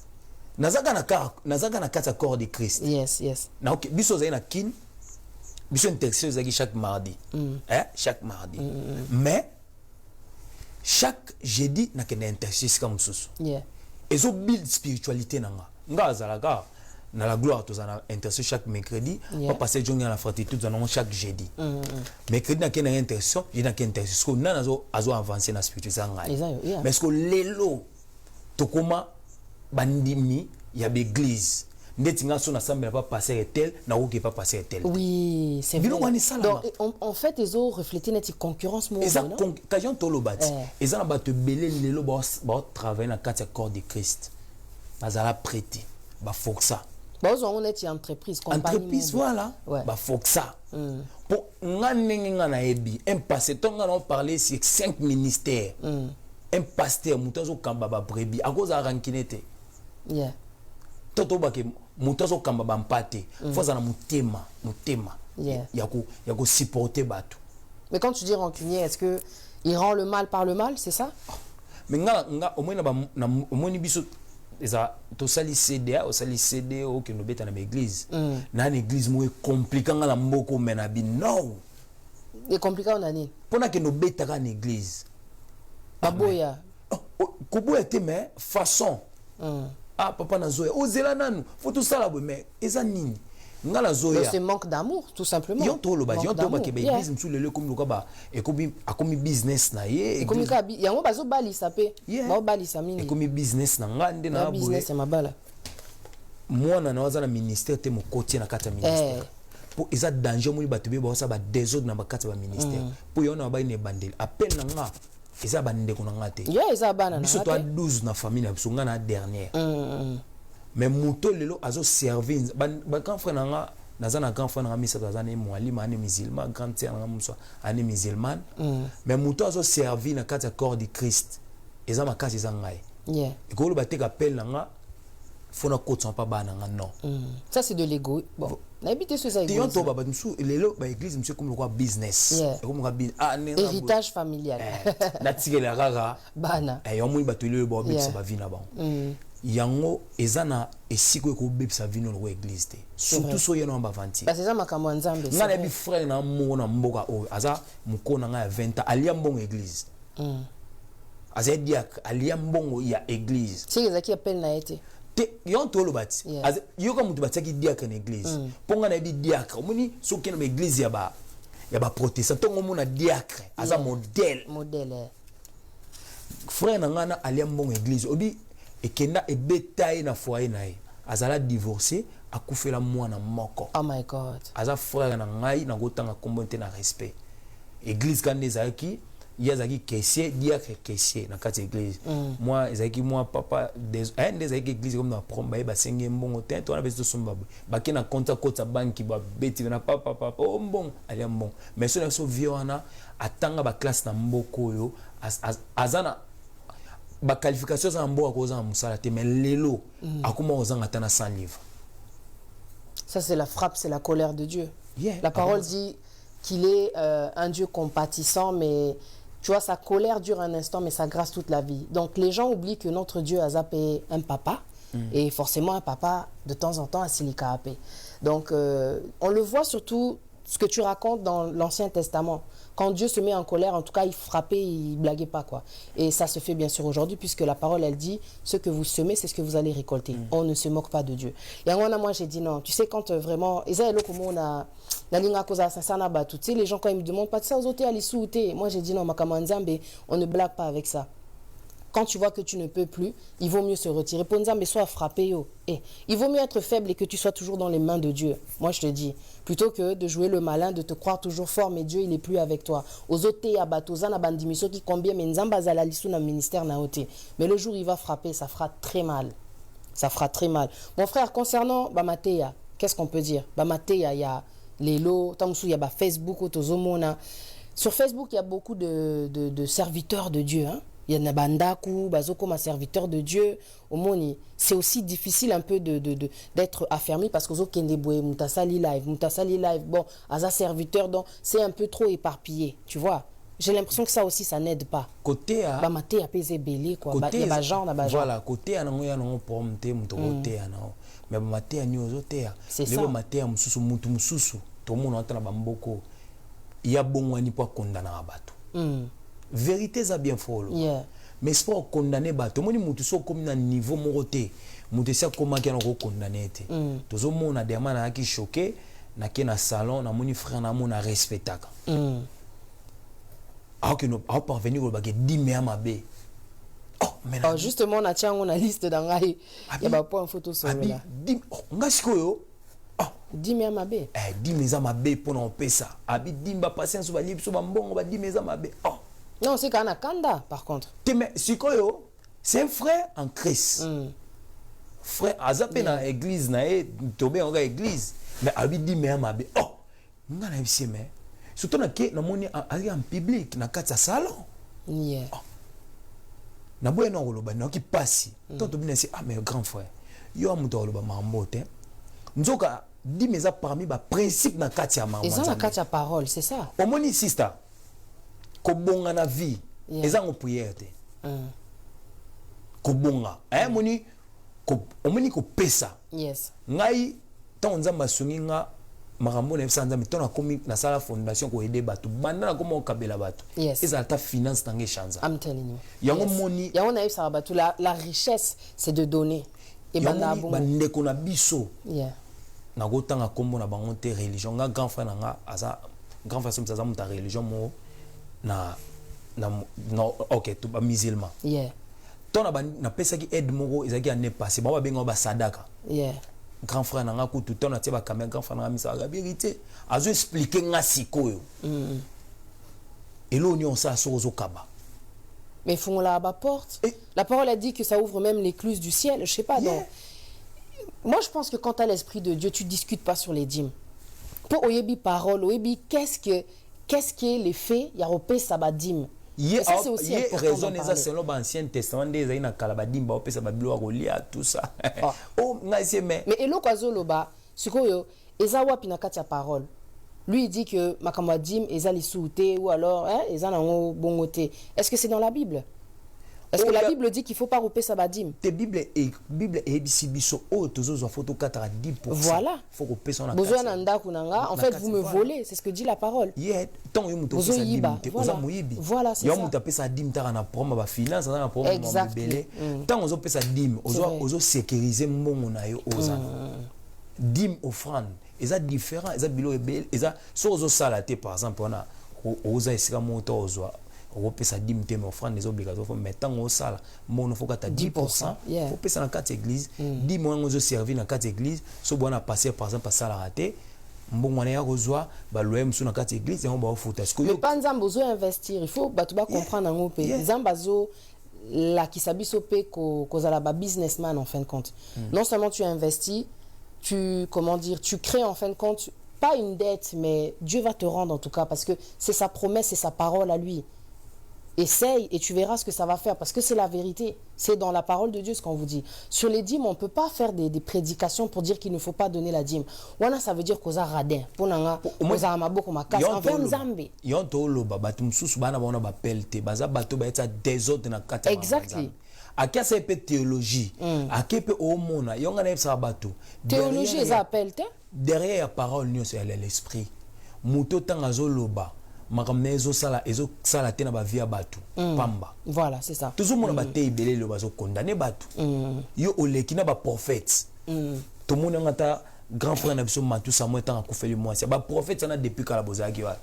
Nazaka na kata corps de Christ. Yes. Na ok, biso za na kin, biso intercession za chaque mardi. Chaque mardi. Mais chaque jeudi na kende intercession comme ça. Yeah. Ezo build spiritualité nanga. Nga zalaka na la gloire to zana intercession chaque mercredi, pas passer jonga na fratitude zana chaque jeudi. Mercredi na kende intercession, jeudi na kende intercession. Na azo avancer na spiritualité nanga. Mais est-ce que lelo to koma bandimi ya l'église Ndetinga son assemblée pas passer tel, na oké pas passer tel. Oui, c'est vrai. Donc en fait les autres refléter net concurrence moi. Et ça occasion tolo bati. Et ça na ba te belé lelo ba travailler na quatre corps de Christ. Bazala prêter, ba foxa. Ba on est une entreprise compagnie. Entreprise voilà. Ba foxa. Pour nga na ebi, un passé tonga on parler sur 5 ministères. Un pasteur mutazo kamba ba brebi, à cause à rankinete. Yeah. Toto ba ke mutazo kamba ba mpate. Faut ça na mutema. Yeah. Yako supporter bato. Mais quand tu dis rancunier, est-ce que il rend le mal par le mal, c'est ça? Mais nga au moins na au moins biso eza to sali CDA o sali CDO que no beta na église. Na église mo compliqué nga na mboko menabi non. Et compliqué on a ni. Pona que no beta ka na église. Baboya. Koboya te mais façon. Ah papa na zoya. Ozela nanu. Faut tout ça là mais eza nini. Ngala zoya. C'est manque d'amour tout simplement. Yon to lo ba ke ba église msu lelo comme loka ba e komi business na ye. E komi ka yango bazo bali sapé. Ba bali sa mingi. E komi business na ngande na boye. Business ma bala. Moi na waza na ministère te mo côté na kata ministère. Pour eza danger mo ba tebe ba sa ba désordre na ba kata ba ministère. Pour yon na ba ine bandel. Appel na nga. Eza bande ko na ngate. Yeah, eza bana na. Biso to 12 na famille na biso nga na dernière. Mais moto lelo azo servir ba grand frère nga nazana grand frère nga misa bazana mwalima ane musulman grand sœur nga muso ane musulman. Mais moto azo servir na kata corps de Christ. Eza makasi eza ngai. Yeah. Et ko lo bateka appel nga fona côté pas bana nga non. Ça c'est de l'ego. Bon. N'habitez sur ça. Tiens toi baba msu lelo ba église monsieur comme quoi business. Comme quoi héritage familial. Na tigela rara bana. Et yo mo ba tolelo ba bibisa ba vina ba. Yango ezana esiko ko bibisa vino lo église te. Surtout so yeno ba vanti. Parce que ça makamwa nzambe. Ngana bi frère na mo na mboka o aza mukona nga ya 20 ans alia mbongo église. Aza diak alia mbongo ya église. C'est ezaki appel na été. Yon tolo bati yo ka mutu bataki diacre na église ponga na bi diacre omoni soki na église ya ba protestant tongo mona diacre aza modèle frère na ngana ali mbongo église obi ekenda ebetaye na foyer na ye azala divorcé akufela mwana moko. Oh my god. Aza frère na ngai na gotanga kombote na respect église kan ezaki yazaki caissier diacre caissier na kati église. Moi ezaki moi papa des ezaki église comme na promba ba senge mbongo te to na beso somba ba ke na compte kota banki ba beti na papa oh mbongo ali mbongo mais so viona atanga ba classe na mboko yo azana ba qualification za mboka ko za musala te mais lelo akuma ozanga tana 100 livres. Ça c'est la frappe, c'est la colère de Dieu. La parole dit qu'il est un Dieu compatissant, mais tu vois, sa colère dure un instant, mais sa grâce toute la vie. Donc les gens oublient que notre Dieu a zappé un papa, et forcément un papa, de temps en temps, a silika apé. Donc on le voit surtout, ce que tu racontes dans l'Ancien Testament. Quand Dieu se met en colère, en tout cas, il frappait, il blaguait pas, quoi. Et ça se fait bien sûr aujourd'hui, puisque la parole, elle dit, ce que vous semez, c'est ce que vous allez récolter. On ne se moque pas de Dieu. Et moi, j'ai dit non. Tu sais, quand vraiment, les gens, quand ils me demandent pas de ça, moi, j'ai dit non, on ne blague pas avec ça. Quand tu vois que tu ne peux plus, il vaut mieux se retirer. Mais soit frappé. Il vaut mieux être faible et que tu sois toujours dans les mains de Dieu. Moi, je te dis. Plutôt que de jouer le malin, de te croire toujours fort, mais Dieu, il n'est plus avec toi. Aux oté, à Batozana, Bandimiso, qui combien, mais Nzamba Zalalisou, dans le ministère, na oté. Mais le jour où il va frapper, ça fera très mal. Ça fera très mal. Mon frère, concernant Bamateya, qu'est-ce qu'on peut dire? Bamateya, il y a les lots, il y a Facebook, Otozomona. Sur Facebook, il y a beaucoup de serviteurs de Dieu, hein. Il y a Nabandaku, Bazoko, ma serviteur de Dieu, Omoni. C'est aussi difficile un peu d'être affermi parce que Moutasali live, bon, Aza serviteur, donc c'est un peu trop éparpillé, tu vois. J'ai l'impression que ça aussi, ça n'aide pas. Côté à. Bamaté a pesé belé, quoi. Il y a genre, voilà, côté à non, il y a non, pour me côté à non. Mais Bamaté a ni aux hôtels. C'est ça. Bamaté a moussou, moutou moussou. Tout le monde entend la bamboko. Il y a bon wani pour condamner à bateau. Vérité ça bien follow. Mais c'est pas condamner bateau. Moi ni moutou so comme na niveau moroté. Moutou ça comment qu'il en condamné té. Tout le monde a des man qui choqué, na qui na salon, na moni frère na mon a respecté. Alors que nous parvenir au baguette 10 mais à ma bé. Oh, mais oh, justement, on a tiens, on a liste dans la il y a pas une photo sur là. Dim, oh, ngasikoyo. Oh, dim ya mabe. Dim eza mabe pour non pesa. Abi dim ba patience sur ba lip sur ba mbongo ba dim eza mabe. Oh. Non, c'est kana kanda par contre. Mais sikoyo, c'est un frère en Christ. Frère azape na église na e tobe on église. Mais abi dim ya mabe. Oh. Ngana bisi mais surtout na ke na moni en public na kati ya salon. Yeah. Oh. Na boye na koloba na ki pasi. Tant obina si ah mais grand frère. Yo amuto koloba mambote. Nzoka di meza parmi ba principe na kati ya mambo. Ils ont la kati ya parole, c'est ça. Omoni sister. Ko bonga na vie. Eza ngo prière te. Ko bonga. Moni ko omoni ko pesa. Yes. Ngai tant nzamba sungi nga makambo na efsa nzambe tona komi na sala fondation ko aider batu banda na komo kabela batu eza ta finance tangue chanza. I'm telling you. Yango moni yango na efsa batu la richesse c'est de donner et banda bon bandeko na biso yeah na gotanga kombo na bango te religion nga grand frère nga aza grand frère ça muta religion mo na no OK to ba musulman yeah tona na pesa ki aide moko ezaki ane passé ba benga ba sadaka yeah grand frère nanga ko tout temps na tie ba caméra grand frère nanga misa la vérité azo expliquer nga sikoyo et là on ça sozo kaba mais font la porte la parole a dit que ça ouvre même l'écluse du ciel je sais pas donc moi je pense que quand tu as l'esprit de Dieu tu discutes pas sur les dîmes pour oyebi parole oyebi qu'est-ce qui est l'effet ya repé sabadim. Et ça, c'est aussi raison des selon l'Ancien Testament des aïna kalabadimba opé ça babilo agolia tout ça. Oh ngasi mais elo kwazoloba sikoyo eza wapi na kati ya parole. Lui il dit que makamwadim eza lisouté ou alors eza nango bongoté. Est-ce que c'est dans la Bible? Est-ce que la Bible dit qu'il faut pas repé sabadim? Te Bible et bisibiso o tozo photo 4 à 10%. Voilà. Faut repé son besoin nanda kunanga en fait vous me volez, c'est ce que dit la parole. Yeah, tant yo muto pesa dim te oza moyibi. Voilà, c'est ça. Yo muto pesa dim ta na problème ba finance na problème ba belé. Tant ozo pesa dim, ozo sécuriser mbongo na yo oza. Dim offrande, eza différent, eza bilo ebel, eza so ozo salate par exemple on a oza esika moto ozo on peut ça dim te mais offrande des obligations mais tant on sala mon faut qu'à 10% faut pesa na 4 églises 10 mois on zo servir na 4 églises so bona passer par exemple ça la raté mbongo na ya kozwa ba loem sur na 4 églises et on va foutre est-ce que mais pas nzambo zo investir il faut ba comprendre ngo pe nzamba zo la kisabiso pe ko kozala ba businessman en fin de compte non seulement tu investis tu comment dire tu crées en fin de compte pas une dette mais Dieu va te rendre en tout cas parce que c'est sa promesse c'est sa parole à lui. Essaye et tu verras ce que ça va faire parce que c'est la vérité. C'est dans la parole de Dieu ce qu'on vous dit. Sur les dîmes, on ne peut pas faire des prédications pour dire qu'il ne faut pas donner la dîme. Wana ça veut dire qu'on a radin. Pour nanga, on a maboko makas. Enfin nzambe. Yonto lo baba mususu bana bana ba pelte baza bato ba eta désordre na kata. Exactly. Akia ça peut théologie. Akia peut au mona yonga na sa bato. Théologie ça pelte. Derrière la parole nous c'est l'esprit. Muto tanga zo loba. Makamezo sala ezo sala tena ba via batu pamba voilà c'est ça toujours mon ba te ibele le bazo condamner batu yo olekina ba prophète to mon ngata grand frère na biso matu sa mo tanga ko feli moi c'est ba prophète na depuis kala bozaki wa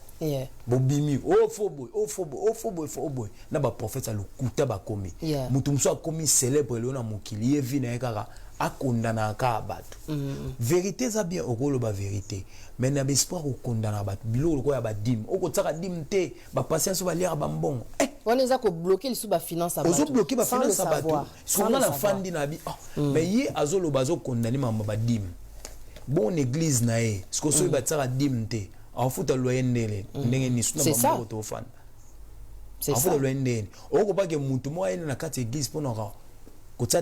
bobimi oh fobo na ba prophète le kuta ba komi mutu mso komi célèbre le na mokili ye vi na kaka akondana ka batu vérité za bien okolo ba vérité mais na espoir okondana batu bilo ko ya ba dim okotaka dim te ba patience ba lire ba mbongo on eza ko bloquer les sous ba finance ba ozo bloquer ba finance ba batu so na fandi na bi mais ye azolo bazo kondani mamba ba dim bon église na e ce que so ba tsaka dim te en fout loyer ndele ndenge ni suna ba mbongo to fan c'est ça en fout loyer ndele oko pas que mutu mo ene na kati église pour nora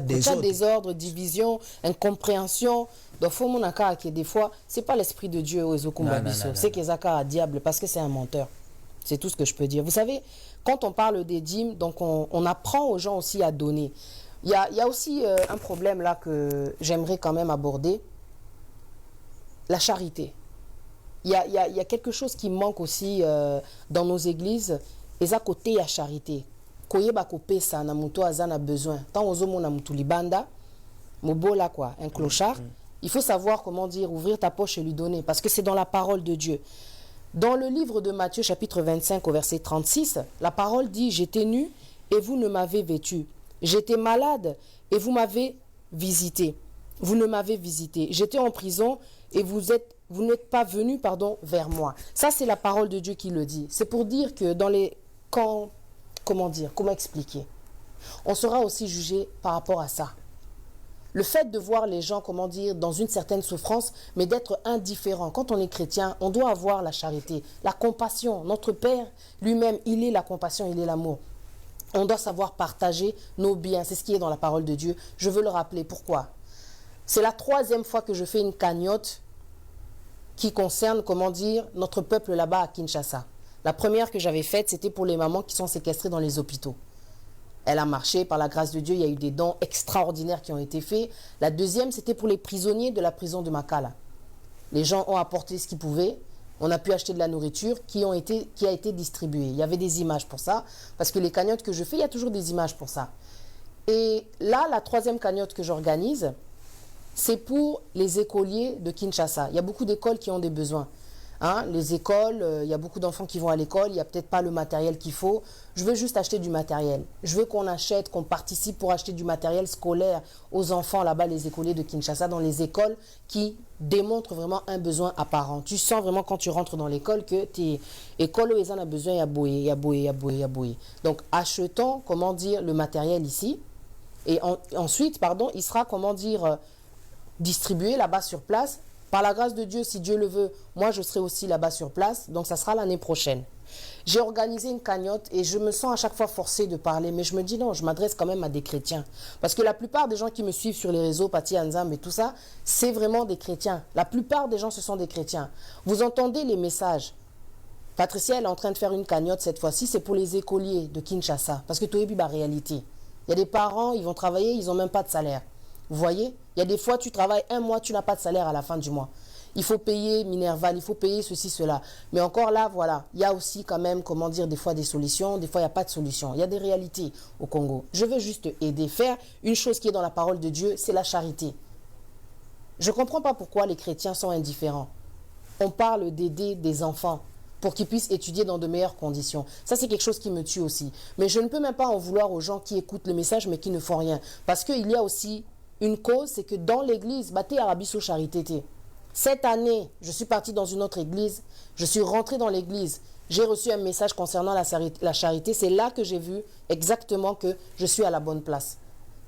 désordre, division, incompréhension. Donc, faut mon accord que des fois, c'est pas l'esprit de Dieu aux Okumbabiso, c'est qu'ils a diable parce que c'est un menteur. C'est tout ce que je peux dire. Vous savez, quand on parle des dîmes, donc on apprend aux gens aussi à donner. Il y a aussi un problème là que j'aimerais quand même aborder. La charité. Il y a quelque chose qui manque aussi dans nos églises. Et à côté, il y a charité. Koyeba kopesa na muto azana besoin tant ozomo na mutu libanda mobola quoi un clochard il faut savoir comment dire ouvrir ta poche et lui donner parce que c'est dans la parole de Dieu. Dans le livre de Matthieu chapitre 25 au verset 36 la parole dit j'étais nu et vous ne m'avez vêtu, J'étais malade et vous m'avez visité. Vous ne m'avez visité. J'étais en prison et vous n'êtes pas venu, vers moi. Ça, c'est la parole de Dieu qui le dit. C'est pour dire que dans les camps, comment expliquer? On sera aussi jugé par rapport à ça. Le fait de voir les gens, dans une certaine souffrance, mais d'être indifférent. Quand on est chrétien, on doit avoir la charité, la compassion. Notre Père lui-même, il est la compassion, il est l'amour. On doit savoir partager nos biens. C'est ce qui est dans la parole de Dieu. Je veux le rappeler. Pourquoi? C'est la 3e fois que je fais une cagnotte qui concerne, notre peuple là-bas à Kinshasa. La première que j'avais faite, c'était pour les mamans qui sont séquestrées dans les hôpitaux. Elle a marché, par la grâce de Dieu, il y a eu des dons extraordinaires qui ont été faits. La deuxième, c'était pour les prisonniers de la prison de Makala. Les gens ont apporté ce qu'ils pouvaient. On a pu acheter de la nourriture qui a été distribuée. Il y avait des images pour ça, parce que les cagnottes que je fais, il y a toujours des images pour ça. Et là, la 3e cagnotte que j'organise, c'est pour les écoliers de Kinshasa. Il y a beaucoup d'écoles qui ont des besoins. Les écoles, il y a beaucoup d'enfants qui vont à l'école, il n'y a peut-être pas le matériel qu'il faut. Je veux juste acheter du matériel. Je veux qu'on achète, qu'on participe pour acheter du matériel scolaire aux enfants là-bas, les écoliers de Kinshasa, dans les écoles qui démontrent vraiment un besoin apparent. Tu sens vraiment quand tu rentres dans l'école que tes écoles, ils en ont besoin, il y a boué. Donc achetons, le matériel ici. Et ensuite, il sera, distribué là-bas sur place. Par la grâce de Dieu, si Dieu le veut, moi je serai aussi là-bas sur place. Donc ça sera l'année prochaine. J'ai organisé une cagnotte et je me sens à chaque fois forcée de parler. Mais je me dis non, je m'adresse quand même à des chrétiens. Parce que la plupart des gens qui me suivent sur les réseaux, Pati Anzam et tout ça, c'est vraiment des chrétiens. La plupart des gens, ce sont des chrétiens. Vous entendez les messages. Patricia, elle est en train de faire une cagnotte cette fois-ci. C'est pour les écoliers de Kinshasa. Parce que tout est la réalité. Il y a des parents, ils vont travailler, ils n'ont même pas de salaire. Vous voyez, il y a des fois, tu travailles un mois, tu n'as pas de salaire à la fin du mois. Il faut payer Minerval, il faut payer ceci, cela. Mais encore là, voilà, il y a aussi quand même, des fois des solutions, des fois il n'y a pas de solution. Il y a des réalités au Congo. Je veux juste aider. Faire une chose qui est dans la parole de Dieu, c'est la charité. Je ne comprends pas pourquoi les chrétiens sont indifférents. On parle d'aider des enfants pour qu'ils puissent étudier dans de meilleures conditions. Ça, c'est quelque chose qui me tue aussi. Mais je ne peux même pas en vouloir aux gens qui écoutent le message, mais qui ne font rien. Parce qu'il y a aussi une cause, c'est que dans l'église, Baté Arabiso Charité. Cette année, je suis partie dans une autre église, je suis rentrée dans l'église, j'ai reçu un message concernant la charité. C'est là que j'ai vu exactement que je suis à la bonne place.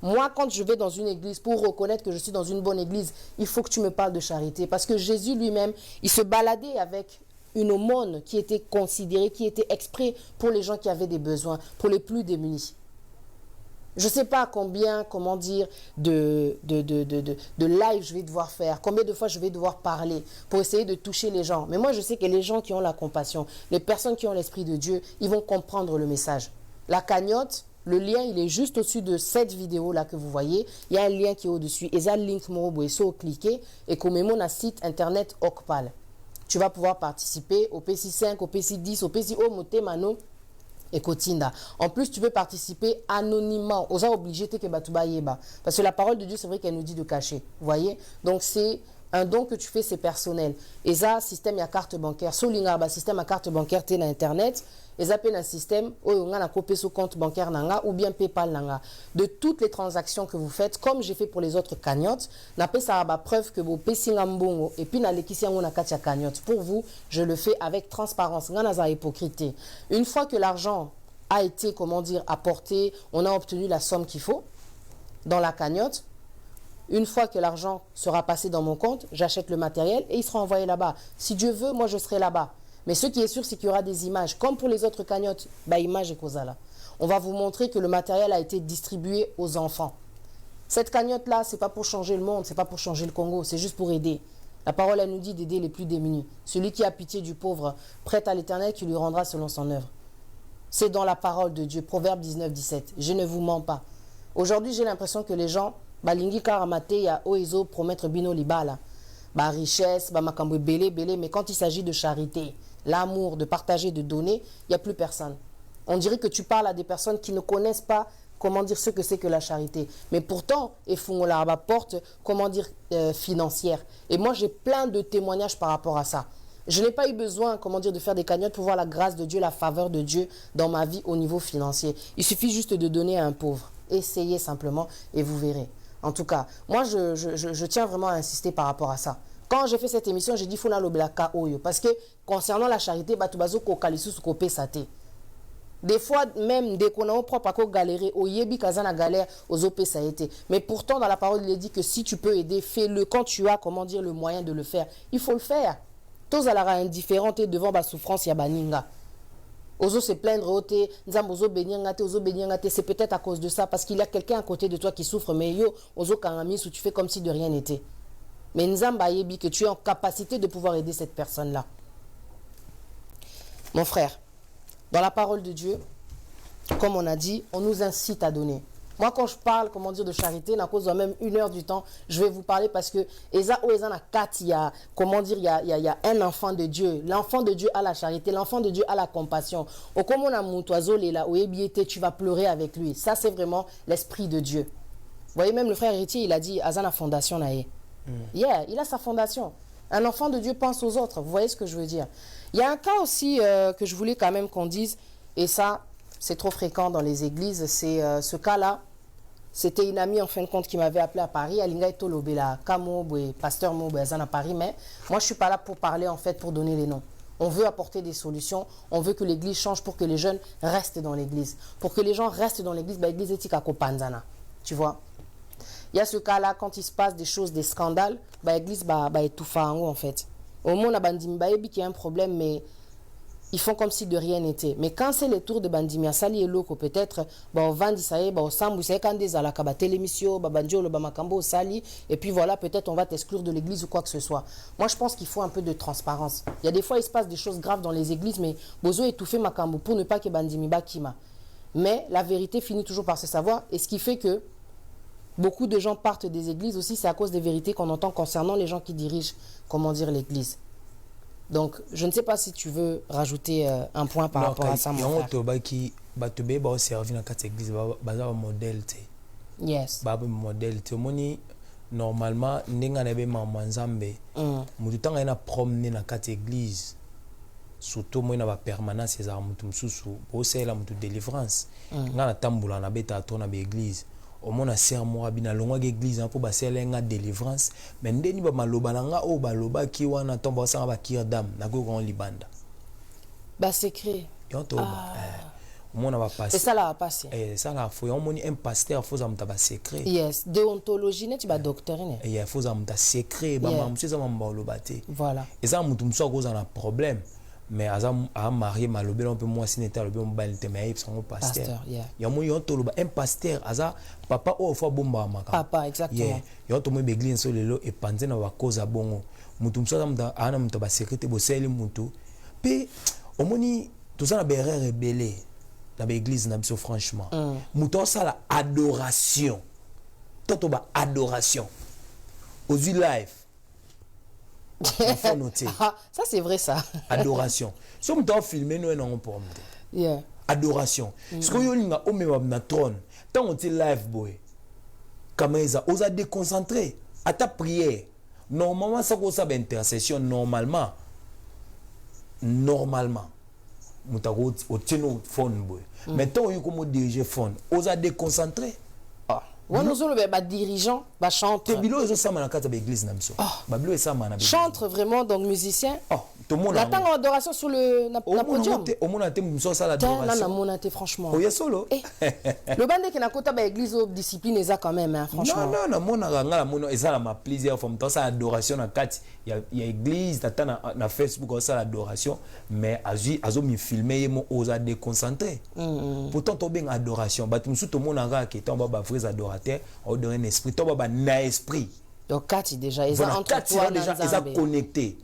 Moi, quand je vais dans une église, pour reconnaître que je suis dans une bonne église, il faut que tu me parles de charité. Parce que Jésus lui-même, il se baladait avec une aumône qui était considérée, qui était exprès pour les gens qui avaient des besoins, pour les plus démunis. Je ne sais pas combien, de live je vais devoir faire, combien de fois je vais devoir parler pour essayer de toucher les gens. Mais moi, je sais que les gens qui ont la compassion, les personnes qui ont l'Esprit de Dieu, ils vont comprendre le message. La cagnotte, le lien, il est juste au-dessus de cette vidéo-là que vous voyez. Il y a un lien qui est au-dessus. Et ça, link moroboeso, cliquez et comme mon site internet Okpal. Tu vas pouvoir participer au PC5, au PC10, au PCO, Motemano. Et Kotinda. En plus, tu peux participer anonymement. Aux gens obligés que parce que la parole de Dieu, c'est vrai qu'elle nous dit de cacher. Vous voyez? Donc, c'est un don que tu fais, c'est personnel. Et ça, système, il y a carte bancaire. Solinga, système à carte bancaire, tu es dans Internet. Et ça, un système où on a copié sur compte bancaire nanga ou bien PayPal nanga. De toutes les transactions que vous faites, comme j'ai fait pour les autres cagnottes, n'a pas ça preuve que vous payez ngambongo et puis na lekisi on a katia cagnotte. Pour vous, je le fais avec transparence. Ngana hypocrité. Une fois que l'argent a été, apporté, on a obtenu la somme qu'il faut dans la cagnotte. Une fois que l'argent sera passé dans mon compte, j'achète le matériel et il sera envoyé là-bas. Si Dieu veut, moi je serai là-bas. Mais ce qui est sûr, c'est qu'il y aura des images. Comme pour les autres cagnottes, images et causa. On va vous montrer que le matériel a été distribué aux enfants. Cette cagnotte-là, ce n'est pas pour changer le monde, ce n'est pas pour changer le Congo, c'est juste pour aider. La parole, elle nous dit d'aider les plus démunis. Celui qui a pitié du pauvre, prête à l'Éternel, qui lui rendra selon son œuvre. C'est dans la parole de Dieu, Proverbe 19, 17. Je ne vous mens pas. Aujourd'hui, j'ai l'impression que les gens, balingi karamate ya oezo promettre bino libala, richesse, makambo belé, mais quand il s'agit de charité, l'amour, de partager, de donner, il n'y a plus personne. On dirait que tu parles à des personnes qui ne connaissent pas ce que c'est que la charité. Mais pourtant, et Fungola porte, financière. Et moi, j'ai plein de témoignages par rapport à ça. Je n'ai pas eu besoin, de faire des cagnottes pour voir la grâce de Dieu, la faveur de Dieu dans ma vie au niveau financier. Il suffit juste de donner à un pauvre. Essayez simplement et vous verrez. En tout cas, moi, je tiens vraiment à insister par rapport à ça. Quand j'ai fait cette émission, j'ai dit faut l'oblaka oyo parce que concernant la charité, batubazo kokalisu kopé saté. Des fois, même dès qu'on a propre à quoi galérer, au yebi kazana galère, aux OP ça a été. Mais pourtant, dans la parole, il est dit que si tu peux aider, fais-le. Quand tu as, comment dire, le moyen de le faire, il faut le faire. Tous à la indifférent devant la souffrance, il y a baninga. Ozo se plaindre, ozo benyangate, c'est peut-être à cause de ça, parce qu'il y a quelqu'un à côté de toi qui souffre, mais yo, ozo karamis, où tu fais comme si de rien n'était. Mais Nzamba yebi que tu es en capacité de pouvoir aider cette personne-là. Mon frère, dans la parole de Dieu, comme on a dit, on nous incite à donner. Moi, quand je parle, comment dire, de charité, à cause de même 1 heure du temps, je vais vous parler parce que comment dire, il y a un enfant de Dieu. L'enfant de Dieu a la charité, l'enfant de Dieu a la compassion. Au comme on a mon oiseau, tu vas pleurer avec lui. Ça, c'est vraiment l'esprit de Dieu. Vous voyez, même le frère héritier, il a dit, Azana Fondation, yeah, il a sa fondation. Un enfant de Dieu pense aux autres. Vous voyez ce que je veux dire? Il y a un cas aussi que je voulais quand même qu'on dise, et ça, c'est trop fréquent dans les églises, c'est ce cas-là. C'était une amie en fin de compte qui m'avait appelé à Paris, Alinga Tolobela, Kamo, pasteur Mobezan à Paris, mais moi je suis pas là pour parler en fait, pour donner les noms. On veut apporter des solutions, on veut que l'église change pour que les jeunes restent dans l'église. Pour que les gens restent dans l'église, l'église est tika kopanzana. Tu vois? Il y a ce cas-là, quand il se passe des choses, des scandales, l'église est tout en fait. Au moins, on a Bandimi Baebi qui a un problème, mais ils font comme si de rien n'était. Mais quand c'est le tour de Bandimi Sali et Loko, peut-être, on vend ça, on sambu, c'est quand des alakaba télémission, bandiolo, makambo, sali, et puis voilà, peut-être on va t'exclure de l'église ou quoi que ce soit. Moi, je pense qu'il faut un peu de transparence. Il y a des fois, il se passe des choses graves dans les églises, mais bozo étouffé makambo pour ne pas que Bandimi Bakima. Mais la vérité finit toujours par se savoir, et ce qui fait que beaucoup de gens partent des églises aussi, c'est à cause des vérités qu'on entend concernant les gens qui dirigent, comment dire, l'église. Donc, je ne sais pas si tu veux rajouter un point par rapport à ça, mon frère. Yes. Normalement, promener dans cette église. Surtout moi na permanence za mutu msusu bo sela mutu délivrance nga na tambula na beta to na église au mona sermo abina longwa église pour ba sela nga délivrance mais ndeni ba maloba nga o ba loba ki wana tomba sanga ba kir dam na go gon libanda ba secret yonto mona va passer et ça là passer ça là faut on moni un pasteur faut za muta ba secret yes déontologie ne tu ba docteur ne et il faut za muta secret ba mamsu za mamba lobate voilà et ça mutu mso ko za na problème. Mais à marié malobé on peut moi si n'était le bon balité mais il sont pasteur il y a moyen un pasteur aza papa au fois bomba maka papa exactement il y a to mo église sur le et panze na ba cause bongo mutu mso mda ana mto ba sécurité bo seli mutu pe omoni tout ça na berre rebelle na église na biso franchement mutu ça la adoration toto ba adoration aux live. Ah, ça c'est vrai ça. Adoration. Si on doit filmer nous on peut. Yeah. Adoration. Ce que yo nga o même na trône. Tant on est live boy. Kameza osa déconcentré à ta prière. Normalement ça ko ça intercession normalement. Mutako au tino phone boy. Mais tant yo comme diriger phone, osa déconcentré. Le dirigeant, chantre. Chantre vraiment, donc musicien. La tango adoration sur le podium. Franchement. Le bandé qui n'a pas d'église ou discipline est quand même, franchement. Non, ma plaisir. Ça adoration il y a église, na Facebook, ça l'adoration, mais azo mi filmer aux a déconcentré. Pourtant, tu as bien adoration. Tout le monde a qui est un vrai adorateur, on donne un esprit, tu as un esprit. Donc, Kati déjà, ils ont déjà connecté.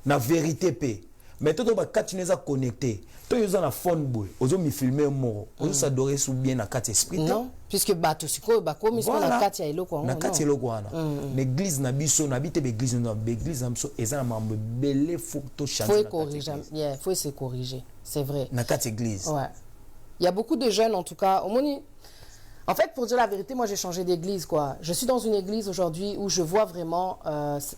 Na vérité paix. Mais tout le monde a connecté. Tu as un phone boy, on mi filmer mort, on s'adorer sous bien na quatre esprit. Non, puisque bateau siko comme ils na Kati ya eloko. Na Kati eloko wana. L'église na biso na bité l'église na l'église na biso eza na mambo belé faut to changer. Faut corriger. Faut se corriger. C'est vrai. Na Kati église. Ouais. Il y a beaucoup de jeunes en tout cas, au moni. En fait, pour dire la vérité, moi j'ai changé d'église quoi. Je suis dans une église aujourd'hui où je vois vraiment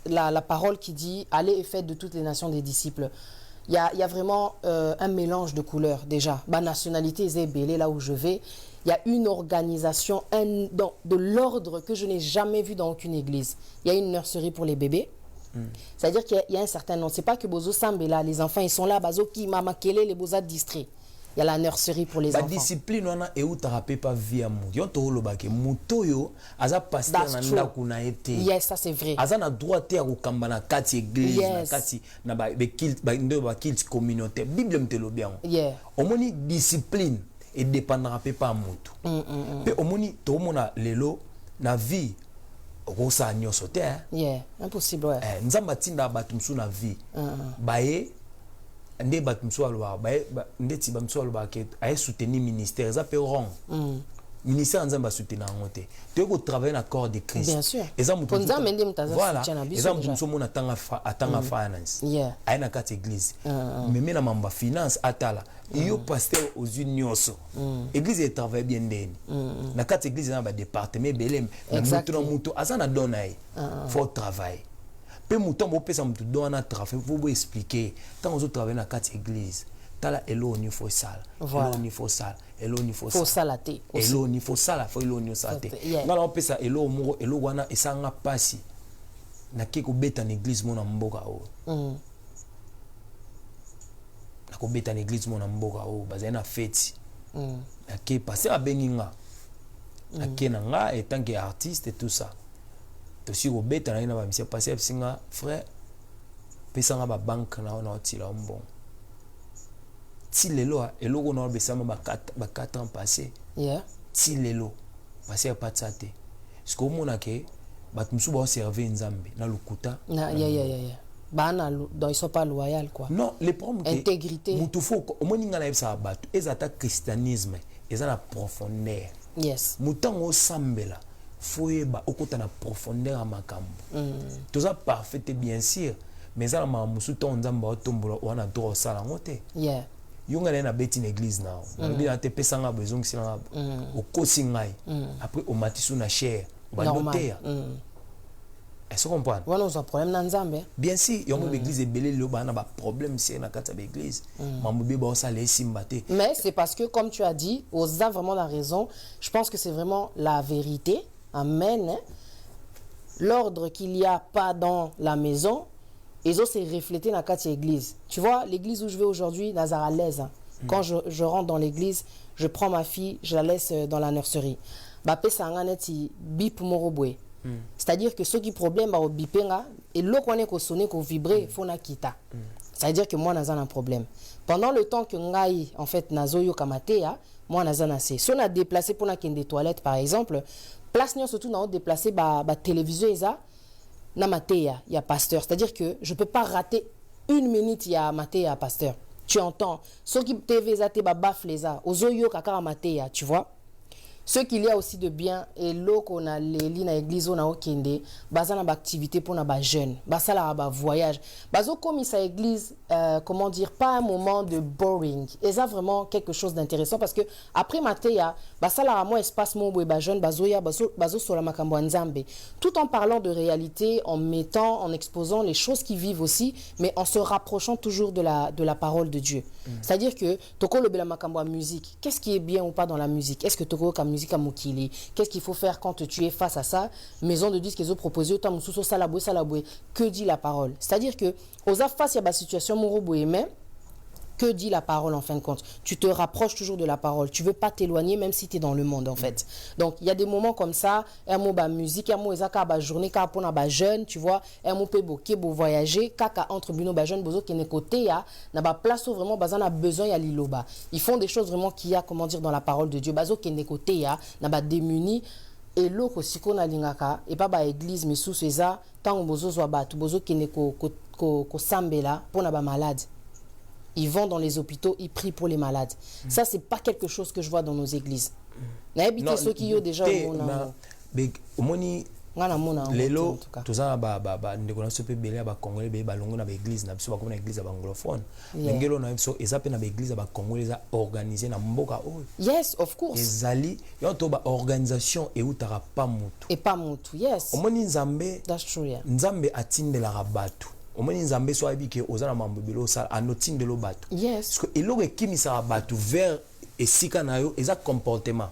la parole qui dit allez et faites de toutes les nations des disciples. il y a vraiment un mélange de couleurs déjà. Ma nationalité est belée là où je vais. Il y a une organisation de l'ordre que je n'ai jamais vu dans aucune église. Il y a une nurserie pour les bébés. C'est-à-dire qu'il y a un certain nombre. C'est pas que Bozo Sambe là, les enfants ils sont là, Bazo qui mama kele les Boza distraits. Il y a la nurserie pour les enfants. La discipline on a et où t'as pas via mon. Yo to lo bake mutoyo aza pasteur na ndaku na été. Yes, ça c'est vrai. Aza na droit te ko kambana kati église na kati na ba kilt ba ndo ba kilt communauté. Bible mtelo bien. Yeah. Omoni discipline et dépendra pas mutu. Pe omoni to mona lelo na vie rosa nyoso te. Yeah, impossible ouais. Nzamba tinda batumsu na vie. Baye nde batumsu aloba baye ndeti batumsu aloba ke ay soutenir ministère za pe rong. Ministère nzamba soutenir ngote. Tu ko travailler na corps de Christ. Bien sûr. Eza mutu. Voilà. Eza mutu mona tanga finance. Yeah. Ay na kati église. Mais na mamba finance atala. Yo pasteur aux unioso. Église est travaille bien ndeni. Na kati église na ba département belem. Na mutu na mutu azana donai. Faut travailler. Pe mutu mo pesa mutu dona travail, faut expliquer. Tant on travaille na kati église. Tala elo ni faut sala. Elo ni faut sala. Elo ni faut sala. Faut salater. Elo ni faut sala, faut elo ni salater. Ngala on pesa elo mo elo wana esanga pasi. Na kiko beta na église mona mboka o. Na ko beta na église mona mboka o bazana na fête. Na ke passer a beninga. Na ke na nga et tant qu'artiste et tout ça. To si ko beta na ina ba monsieur passer singa frère pesa nga ba banque na ona otila mbon. Si lelo eloko na besama ba 4 ans passé. Yeah. Si lelo passer pas tsate. Ce que mona ke batumsu ba servir nzambe na lukuta. Yeah. Bana donc ils sont pas loyaux quoi. Non, les problèmes intégrité. Mutu faut au moins ninga na ça batu. Ezata christianisme, ezana profondeur. Yes. Mutango sambela. Faut yeba okota na profondeur makambo. Tout ça parfait bien sûr, mais ça ma musu to nzamba otombola wana droit sala ngote. Yeah. Yonga na beti na église na. Na bi na te pesanga besoin sila o kosi ngai. Après au matisu na chair. Bandotea. Est-ce qu'on comprend? On a un problème dans Nzambe. Bien sûr, il y a une église belé le bana ba problème c'est na kata l'église. Mambe ba ça les simbate. Mais c'est parce que comme tu as dit, Oza vraiment la raison. Je pense que c'est vraiment la vérité. Amen. L'ordre qu'il y a pas dans la maison, ils ont c'est reflété dans la kata église. Tu vois, l'église où je vais aujourd'hui, Nazara l'aise. Quand je rentre dans l'église, je prends ma fille, je la laisse dans la nurserie. Ba pesa nganeti bip morobwe. C'est-à-dire que ceux qui problème au bipenga et l'eau qu'on est qu'on sonne qu'on vibrer faut na kita. C'est-à-dire que moi n'a un problème. Pendant le temps que ngai en fait nazoyo kamatea, moi n'a un assez. Si on a déplacé pour na des toilettes par exemple, place n'y surtout na déplacer ba télévision eza na matea, il y a pasteur. C'est-à-dire que je peux pas rater une minute il y a matea pasteur. Tu entends ceux qui TV za te ba bafleza, ozoyo kaka matea, tu vois. Ce qu'il y a aussi de bien, et l'eau qu'on a les lignes à l'église, on a au Kende, basant na activité pour na jeunes, basant la voyage, basant comme ça église, comment dire, pas un moment de boring, et ça vraiment quelque chose d'intéressant parce que après matéya, basant la moi espace mon boy jeune, bazoya, bazo sur la makambo nzambe, tout en parlant de réalité, en mettant, en exposant les choses qui vivent aussi, mais en se rapprochant toujours de la parole de Dieu. C'est-à-dire que toko le bela makambo musique, qu'est-ce qui est bien ou pas dans la musique? Est-ce que toko comme musique à Mokili, qu'est-ce qu'il faut faire quand tu es face à ça? Maison de disques qu'ils ont proposé, que dit la parole? C'est-à-dire que aux face à la situation moroboué, mais que dit la parole en fin de compte? Tu te rapproches toujours de la parole. Tu veux pas t'éloigner même si tu es dans le monde en fait. Donc il y a des moments comme ça, un mot ba musique, un mot ezaka ba journée ka pour na ba jeune, tu vois, un mot pe boké bo voyager, kaka entre bino ba jeune bozo qui est côté ya, na ba place où vraiment bazan a besoin ya liloba. Ils font des choses vraiment qu'il y a comment dire dans la parole de Dieu. Bazo qui est côté ya, na ba démuni et loko siko na lingaka et pas ba église mais sous ça, tant bozo zo ba tu bozo qui est ko sambela pour na ba malade. Ils vont dans les hôpitaux, ils prient pour les malades. Ça, c'est pas quelque chose que je vois dans nos églises. Non, ceux qui ont déjà lelo tozana ba ndeko na sope belé ba congolais ba longo na ba église na biso ba comme na église ba anglophone ngelo na biso ezape na ba église ba congolais za organisé na mboka o. Yes, of course. Ezali yo to ba organisation e utara pas mutu. Et pas mutu, yes. Omoni nzambe. That's true, yeah. Nzambe atindela rabatu. au moins nzambe so abi ke ozana mambo belo ça anotin de lo bato Yes. parce que eloko ekimisa bato vers esika na yo eza comportement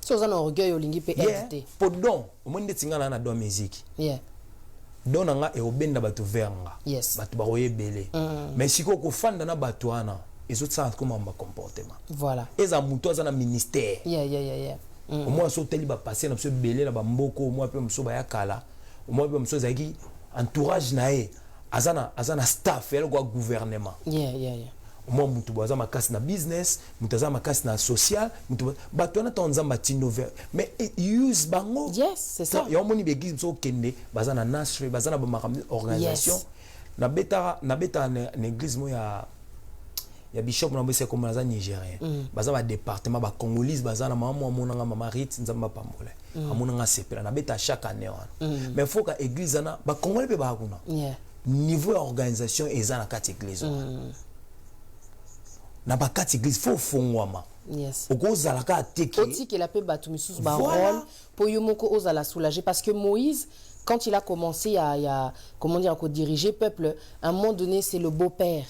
Si vous avez un orgueil au lingi peut éviter. Podon au moins ndetinga na do musique Yeah. don nga e obenda bato vers nga Yes. bato ba oyebele mais siko ko fanda na bato ana ezo ça comme un comportement Voilà. eza muto za na ministère Yeah. au moins so teli ba passer na so belé na ba mboko au moins pe mso ba yakala au moins pe mso zaki entourage na e azana staff elle quoi gouvernement Yeah. au moins mutu baza makasi na business mutu za makasi na social mutu bato na tonza matindo vers mais use bango Yes, c'est ça. ya moni begize so kende baza na nasre baza na ba organisation Yes. na beta na église mo ya bishop na bese comme na Nigérien baza ba département ba congolais baza na maman monanga mama Rit nzamba pambola amonanga sepela na beta chaque année mais faut que église na ba congolais pe ba kuna Yeah. niveau ya organisation eza na kati église na ba kati église faut fongwama Yes. okozala ka teki Oti que la paix batu misus ba Voilà. rôle pour yomoko osala soulager parce que Moïse quand il a commencé à comment dire à diriger peuple à un moment donné c'est le beau-père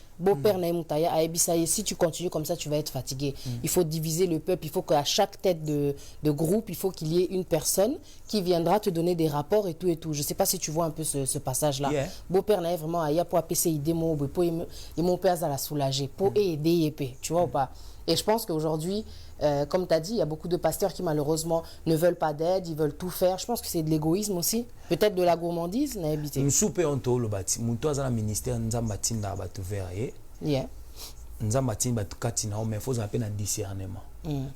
na mutaya a ebisaye si tu continues comme ça tu vas être fatigué. Il faut diviser le peuple, il faut qu'à chaque tête de groupe, il faut qu'il y ait une personne qui viendra te donner des rapports et tout. Je sais pas si tu vois un peu ce passage là. Yeah. Beau-père na vraiment aya pour appeler idée mo pour mon père à la soulager pour aider tu vois ou pas. Et je pense qu'aujourd'hui, comme tu as dit, il y a beaucoup de pasteurs qui malheureusement ne veulent pas d'aide, ils veulent tout faire. Je pense que c'est de l'égoïsme aussi, peut-être de la gourmandise. Nsupe onto lo bati muto azana ministère nzamba tinda batu vers ye. Yeah. Nzamba tinda batu katina mais faut appeler na discernement.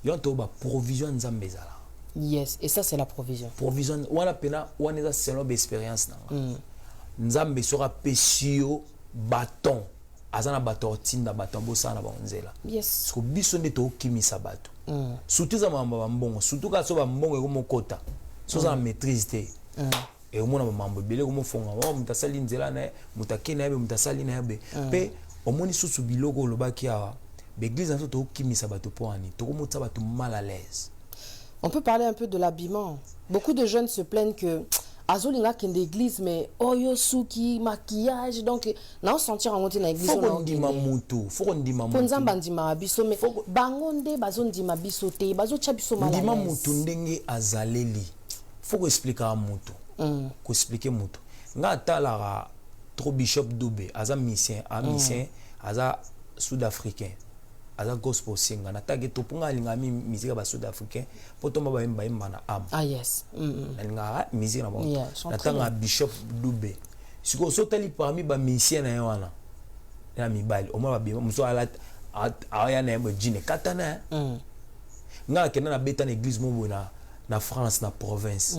Yonto ba provision nzamba ezala. Yes, et ça c'est la provision. Provision wana pena wana eza selon expérience nanga. Nzambe sera pesio bâton. Azana bato tinda bato bosa na banzela. Yes. Parce que biso nde to kimisa bato. Surtout za mamba bambongo, surtout ka so bambongo eko mokota. So za maîtrise te. Et omona mambo belé ko mofonga, o mutasali nzela na mutakena yabe mutasali na yabe. Pe omoni susu biloko lobaki awa. L'église nso to kimisa bato po ani, to ko motsa bato mal à l'aise. On peut parler un peu de l'habillement. Beaucoup de jeunes se plaignent que azolinga kende église mais oyo suki maquillage donc na sentir en monter na église faut qu'on ndima mutu ponzamba ndima biso mais bangonde bazondima biso te bazocha biso mala ndima mutu ndenge azaleli faut ko expliquer à mutu ko expliquer mutu nga talara trop bishop Dube aza misien aza sud-africain aza gospel singer na tagi to punga linga mi musique ba sud-africain potomba ba imba na am yes linga musique na bon na tanga bishop Dube siko sotali parmi ba misien na wana na mibali o mwa ba bima muso ala aya na yembo jine katana nga kena na beta na église mo na France na province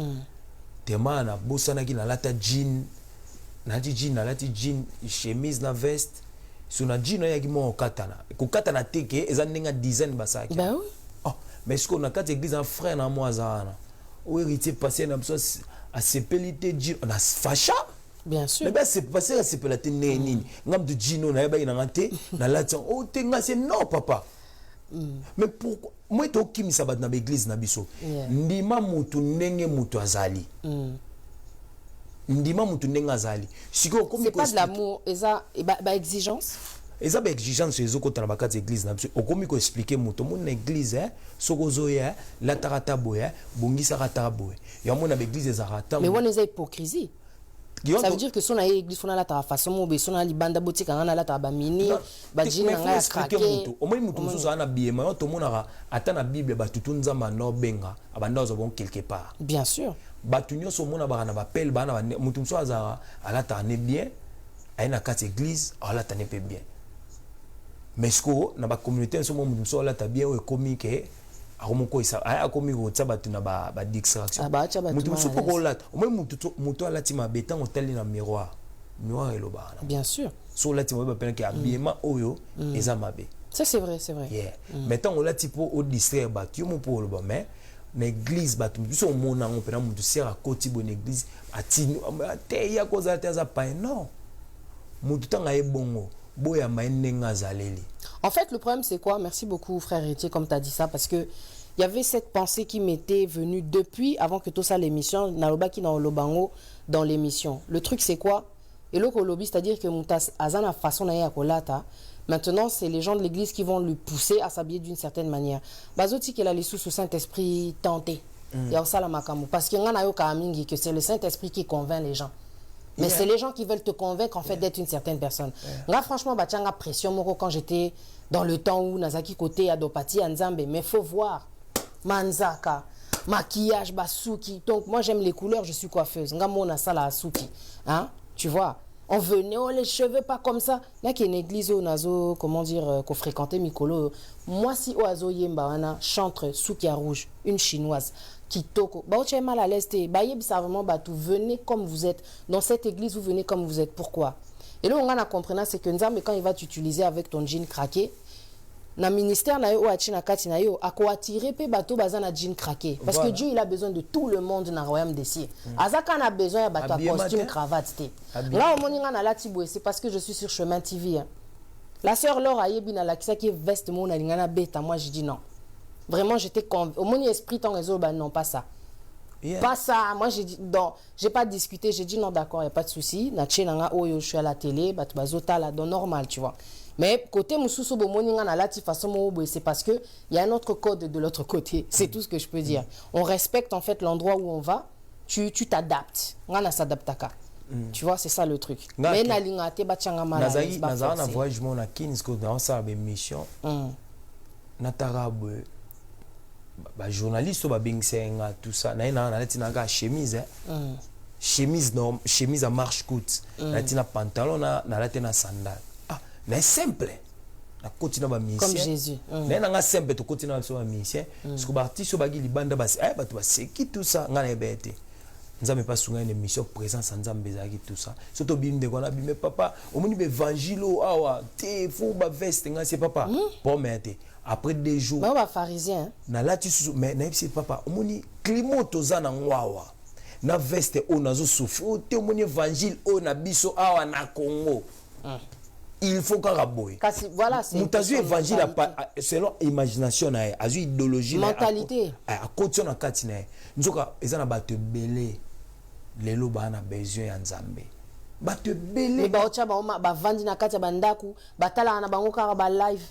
temana bosana ki na lata jean na jean na lati jean chemise na veste suna jean ya ki mo katana ko katana teke eza ndinga design basaki bah oui oh mais ce qu'on a quatre églises en frère na moi zana o héritier passé na besoin à sepelité jean on a facha bien sûr mais ben c'est passé à sepelité nini ngam de jean na ba ina ngate na lati o tenga c'est non papa mais pourquoi moi to kimisa bat na église na biso ndima mutu ndenge mutu azali ndima mutu ndenge azali siko comme c'est pas de l'amour eza ba exigence eza ba exigence ezokota na bakati église na biso okomi ko expliquer mutu mon église soko zoya la tarata boya bongisa rata boya ya mona ba église za rata mais on eza hypocrisie. Ça veut dire que si on a église, on a la façon, on a les bandes boutiques, on a la tabamini, badjin, on a craqué. Au moins, nous sommes à bien, mais tout le monde a la Bible, tout le monde a no benga, abanda au quelque part. Bien sûr. Batunyo so mona bana bapel bana mutum so azara ala tane bien, aina kat église, ala tane pe bien. Mais ce que na ba communauté so mutum so ala ta bien o comique akomoko isa aya komiko tsabatu na ba distraction mutu sopo ko lata o même mutu alati mabeta ngotali na miroir eloba bien sûr so lati mo ba pena ki habillement oyo eza mabe ça c'est vrai yeah maintenant on lati po au distraire batu mo po loba mais na église batu biso mona ngo pena mutu sera koti bon église atini te ya koza te za pa non mutu tanga ebongo boya maenenga zaleli. En fait, le problème, c'est quoi? Merci beaucoup, frère Héritier, comme tu as dit ça, parce que il y avait cette pensée qui m'était venue depuis, avant que tout ça, l'émission, Naloba qui dans Lobango, dans l'émission. Le truc, c'est quoi? Et le lobby, c'est-à-dire que Moutas Azana façon na kolata. Maintenant, c'est les gens de l'église qui vont le pousser à s'habiller d'une certaine manière. Bazoti qu'il a les sous au Saint-Esprit tenté. Il y a ça la makamu parce qu'il y a que c'est le Saint-Esprit qui convainc les gens. Mais c'est les gens qui veulent te convaincre en fait d'être une certaine personne. Là, franchement, batianga pression moko quand j'étais dans le temps où Nazaki côté Adopati Anzambe, mais faut voir Manzaka, maquillage basuki. Donc moi j'aime les couleurs, je suis coiffeuse. Ngamona sala asuki. Hein? Tu vois? On venait, oh les cheveux pas comme ça. Il y a une église où nazo, comment dire, qu'on fréquentait Mikolo. Moi si oazo yemba wana chantre soukia rouge, une chinoise. Kitoko. Bah tu es mal à l'aise te. Bah yeb ça vraiment bah tout venez comme vous êtes. Dans cette église vous venez comme vous êtes. Pourquoi? Et là on a compris c'est que Nzambe quand il va t'utiliser avec ton jean craqué. Na ministère na yo achina kati na yo ako attirer pe bato bazana jean craqué parce que Dieu il a besoin de tout le monde na royaume des cieux. Azaka na besoin ya bato costume cravate te. Là au moninga na latibwe c'est parce que je suis sur Chemin TV. Hein. La sœur Laura yebi na la kisa qui veste mon na lingana beta moi je dis non. Vraiment j'étais au mon esprit ton réseau bah non pas ça. Pas ça, moi j'ai dit non, j'ai pas discuté, j'ai dit non d'accord, il y a pas de souci. Na tchenanga oyo je suis à la télé, bato bazota là dans normal, tu vois. Mais côté Moussousso Bomoninga na lati façon c'est parce que il y a un autre code de l'autre côté. C'est tout ce que je peux dire. On respecte en fait l'endroit où on va. Tu t'adaptes. On s'adapte. Tu vois, c'est ça le truc. Mais na linga te bachanga mala. Na voyage mon na Kins ko dans sa mission. Na tarabwe. Ba journaliste ba bingsenga tout ça. Na lati na ga chemise. Chemise à marche courte. Na tina pantalon na lati na sandal. Mais simple. Na continue ba mission. Comme Jésus. Mais na simple to continue ba mission. Parce que artiste ba gi libanda ba bato ba seki tout ça ngana ebete. Nzambe pas sunga une mission présence nzambe zaki tout ça. Surtout bimde kona bimé papa, omoni be évangile awa te fo ba veste nga c'est papa. Bon mette. Après 2 jours. Ba pharisien. Na lati mais na c'est papa. Omoni climat tozana ngwawa. Na veste o nazo souffrir te omoni évangile o na biso awa na Congo. Il faut qu'on raboie. Voilà, c'est Moutazu évangile selon imagination na azu idéologie mentalité. A côté na katina. Nzoka ezana bato belé. Lelo ba na besoin ya Nzambe. Bato belé. Ba ocha ba vandi na kati ba ndaku, batala na bango ka ba live.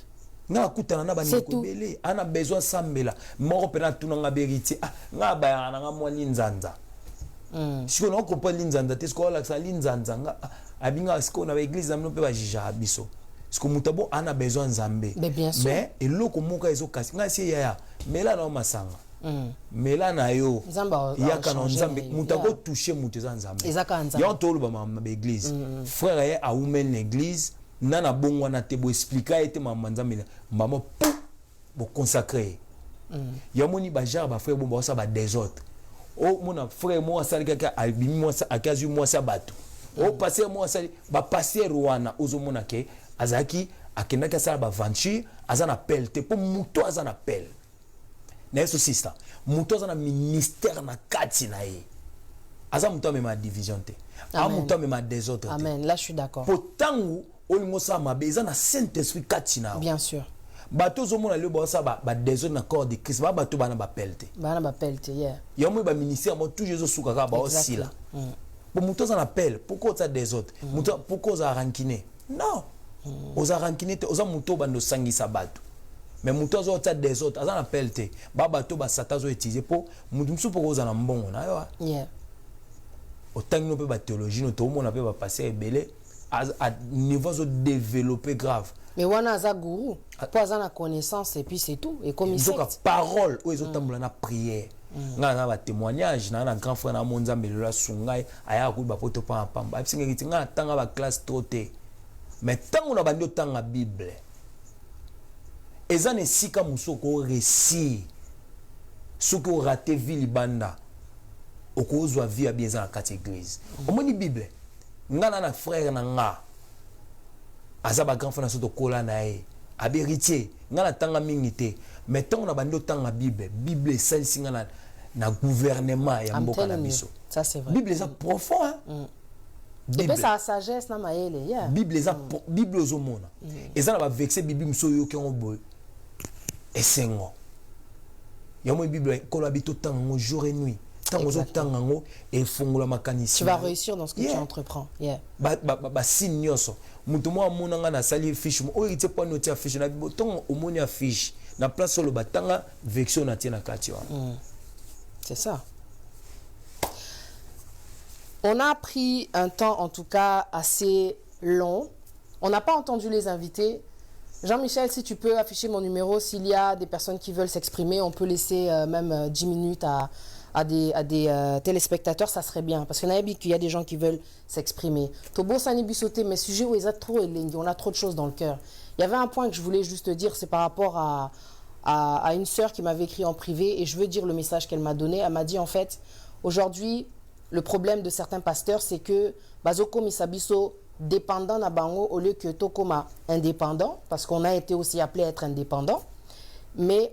Na kutana na ba ndeko belé, ana besoin sambela. Moko pena tuna nga beriti. Nga ba na nga mwa linzanza. Si on comprend linzanza, t'es quoi là ça linzanza nga abinga ce qu'on a église amno pe ba jija biso. Ce que mutabo ana besoin Nzambe. Mais et loko moka ezo kasi nga si ya. Mais là na masanga. Mais là na yo. Ya kana Nzambe mutabo toucher muteza Nzambe. Ya to lo ba ma église. Frère ya a oumen l'église nana bongwa na te bo expliquer ete mama Nzambe maman bo consacrer. Ya moni ba jar ba frère bo ba sa ba des autres. Oh mon frère moi ça kaka albimi moi ça akazu moi ça bato oh passer moi ça ba passer Rwanda ozomona ke azaki akenda ka ça ba venture azana appel te pour muto azana appel na eso sister muto azana ministère na kati na ye aza muto me ma division te a muto me ma des autres. Amen, là je suis d'accord. Pourtant olingo sa mabe ezana Saint-Esprit kati na. Bien sûr. Bato zomona le bossa ba des autres na corps de Christ ba bato bana ba pelte. Bana ba pelte, yeah. Ya mo ba ministère mo tout Jésus soukaka ba aussi là. Pour muto ça appelle pourquoi ça des autres? Muto pourquoi ça rankiné? Non. Oza rankiné te oza muto bando sangisa bato. Mais muto ça des autres, azana pelte. Ba bato ba satan zo utiliser pour mutu msu pour oza na mbongo na yo. Yeah. Autant no pe ba théologie no to mo na pe ba passer ebele à niveau zo développer grave. Mais wana za guru, pas na connaissance et puis c'est tout et comme il donc parole ou ils ont tambola na prière. Nga ba témoignage na grand frère na Nzambe la sungai aya ku ba poto pa pamba. Singa kiti nga tanga ba classe troté. Mais tango na bando tanga Bible. Ezane sika musoko récit. Soko raté ville banda. Okozwa vie bien za na kati église. Omoni Bible. Nga na frère na nga. Azaba grand frère na soto kola na e abéritier ngana tanga mingité mais tant na bando tanga bible celle singa na gouvernement ya mboka na biso. Ça c'est vrai. Bible ça profond hein. Bible ça sagesse na maele yeah. Bible ça Bible ozomona eza na ba vexer bibi mso yo ke ngoboy esengo ya mo Bible ko la bito tanga jour et nuit Tu vas réussir dans ce que tu entreprends. Signe nyonso. Mutu mo amonanga na sali fiche mo oyi pas noter fiche na boton omoni fiche na place sur le batanga vection na tina kati wa. C'est ça. On a pris un temps en tout cas assez long. On n'a pas entendu les invités. Jean-Michel, si tu peux afficher mon numéro, s'il y a des personnes qui veulent s'exprimer, on peut laisser même 10 minutes à des téléspectateurs, ça serait bien. Parce qu'il y a des gens qui veulent s'exprimer. Tobo Sani Bissoté, mes sujets, on a trop de choses dans le cœur. Il y avait un point que je voulais juste te dire, c'est par rapport à une sœur qui m'avait écrit en privé, et je veux dire le message qu'elle m'a donné. Elle m'a dit, en fait, aujourd'hui, le problème de certains pasteurs, c'est que Bazoko Misabiso dépendant na bango au lieu que Tokoma indépendant, parce qu'on a été aussi appelé à être indépendant. Mais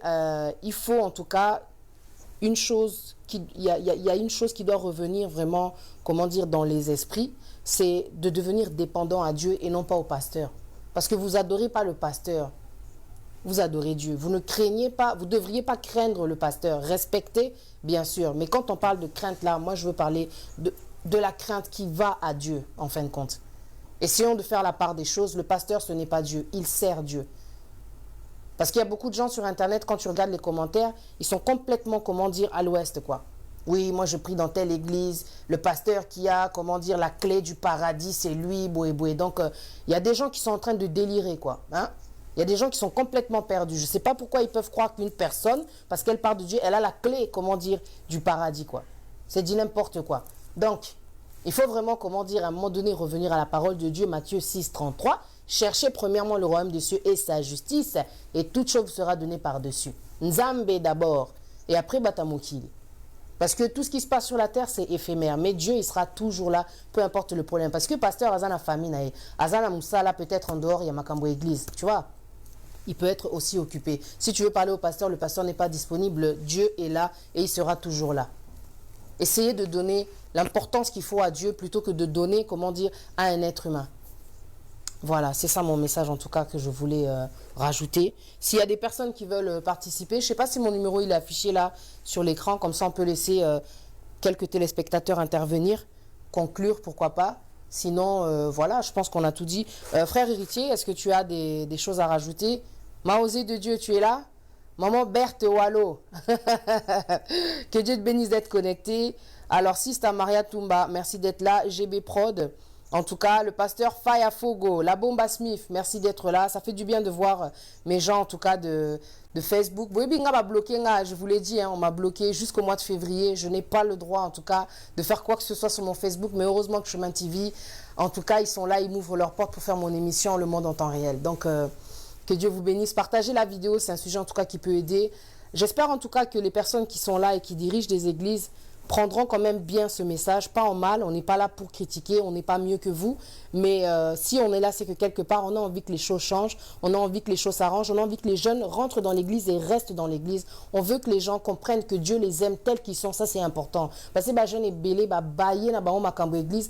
il faut en tout cas une chose, il y a une chose qui doit revenir vraiment, comment dire, dans les esprits, c'est de devenir dépendant à Dieu et non pas au pasteur. Parce que vous adorez pas le pasteur, vous adorez Dieu. Vous ne craignez pas, vous ne devriez pas craindre le pasteur. Respectez, bien sûr. Mais quand on parle de crainte là, moi je veux parler de la crainte qui va à Dieu, en fin de compte. Essayons de faire la part des choses. Le pasteur, ce n'est pas Dieu. Il sert Dieu. Parce qu'il y a beaucoup de gens sur Internet, quand tu regardes les commentaires, ils sont complètement, comment dire, à l'ouest, quoi. Oui, moi je prie dans telle église. Le pasteur qui a, comment dire, la clé du paradis, c'est lui, boué, boué. Donc, il y a des gens qui sont en train de délirer, quoi. Hein? Il y a des gens qui sont complètement perdus. Je ne sais pas pourquoi ils peuvent croire qu'une personne, parce qu'elle parle de Dieu, elle a la clé, comment dire, du paradis, quoi. C'est dit n'importe quoi. Donc, il faut vraiment, comment dire, à un moment donné, revenir à la parole de Dieu, Matthieu 6, 33. Cherchez premièrement le royaume des cieux et sa justice, et toute chose vous sera donnée par-dessus. Nzambe d'abord, et après Batamokili. Parce que tout ce qui se passe sur la terre, c'est éphémère. Mais Dieu, il sera toujours là, peu importe le problème. Parce que pasteur Azana famille, Azana Moussala, peut-être en dehors, il y a Makambo église, tu vois. Il peut être aussi occupé. Si tu veux parler au pasteur, le pasteur n'est pas disponible. Dieu est là et il sera toujours là. Essayez de donner l'importance qu'il faut à Dieu plutôt que de donner, comment dire, à un être humain. Voilà, c'est ça mon message en tout cas que je voulais rajouter. S'il y a des personnes qui veulent participer, je ne sais pas si mon numéro il est affiché là sur l'écran, comme ça on peut laisser quelques téléspectateurs intervenir, conclure, pourquoi pas. Sinon, voilà, je pense qu'on a tout dit. Frère héritier, est-ce que tu as des choses à rajouter? Maosé de Dieu, tu es là? Maman Berthe Wallo. Que Dieu te bénisse d'être connecté. Alors, Sista Maria Tumba, merci d'être là. GB Prod. En tout cas, le pasteur Faya Fogo, la Bomba Smith, merci d'être là. Ça fait du bien de voir mes gens, en tout cas, de Facebook. Je vous l'ai dit, hein, on m'a bloqué jusqu'au mois de février. Je n'ai pas le droit, en tout cas, de faire quoi que ce soit sur mon Facebook. Mais heureusement que Chemin TV, en tout cas, ils sont là, ils m'ouvrent leurs portes pour faire mon émission Le Monde en temps réel. Donc, que Dieu vous bénisse. Partagez la vidéo, c'est un sujet, en tout cas, qui peut aider. J'espère, en tout cas, que les personnes qui sont là et qui dirigent des églises prendront quand même bien ce message, pas en mal, on n'est pas là pour critiquer, on n'est pas mieux que vous, mais si on est là, c'est que quelque part, on a envie que les choses changent, on a envie que les choses s'arrangent, on a envie que les jeunes rentrent dans l'église et restent dans l'église, on veut que les gens comprennent que Dieu les aime tels qu'ils sont, ça c'est important, parce que les jeunes est belé, baillé, église,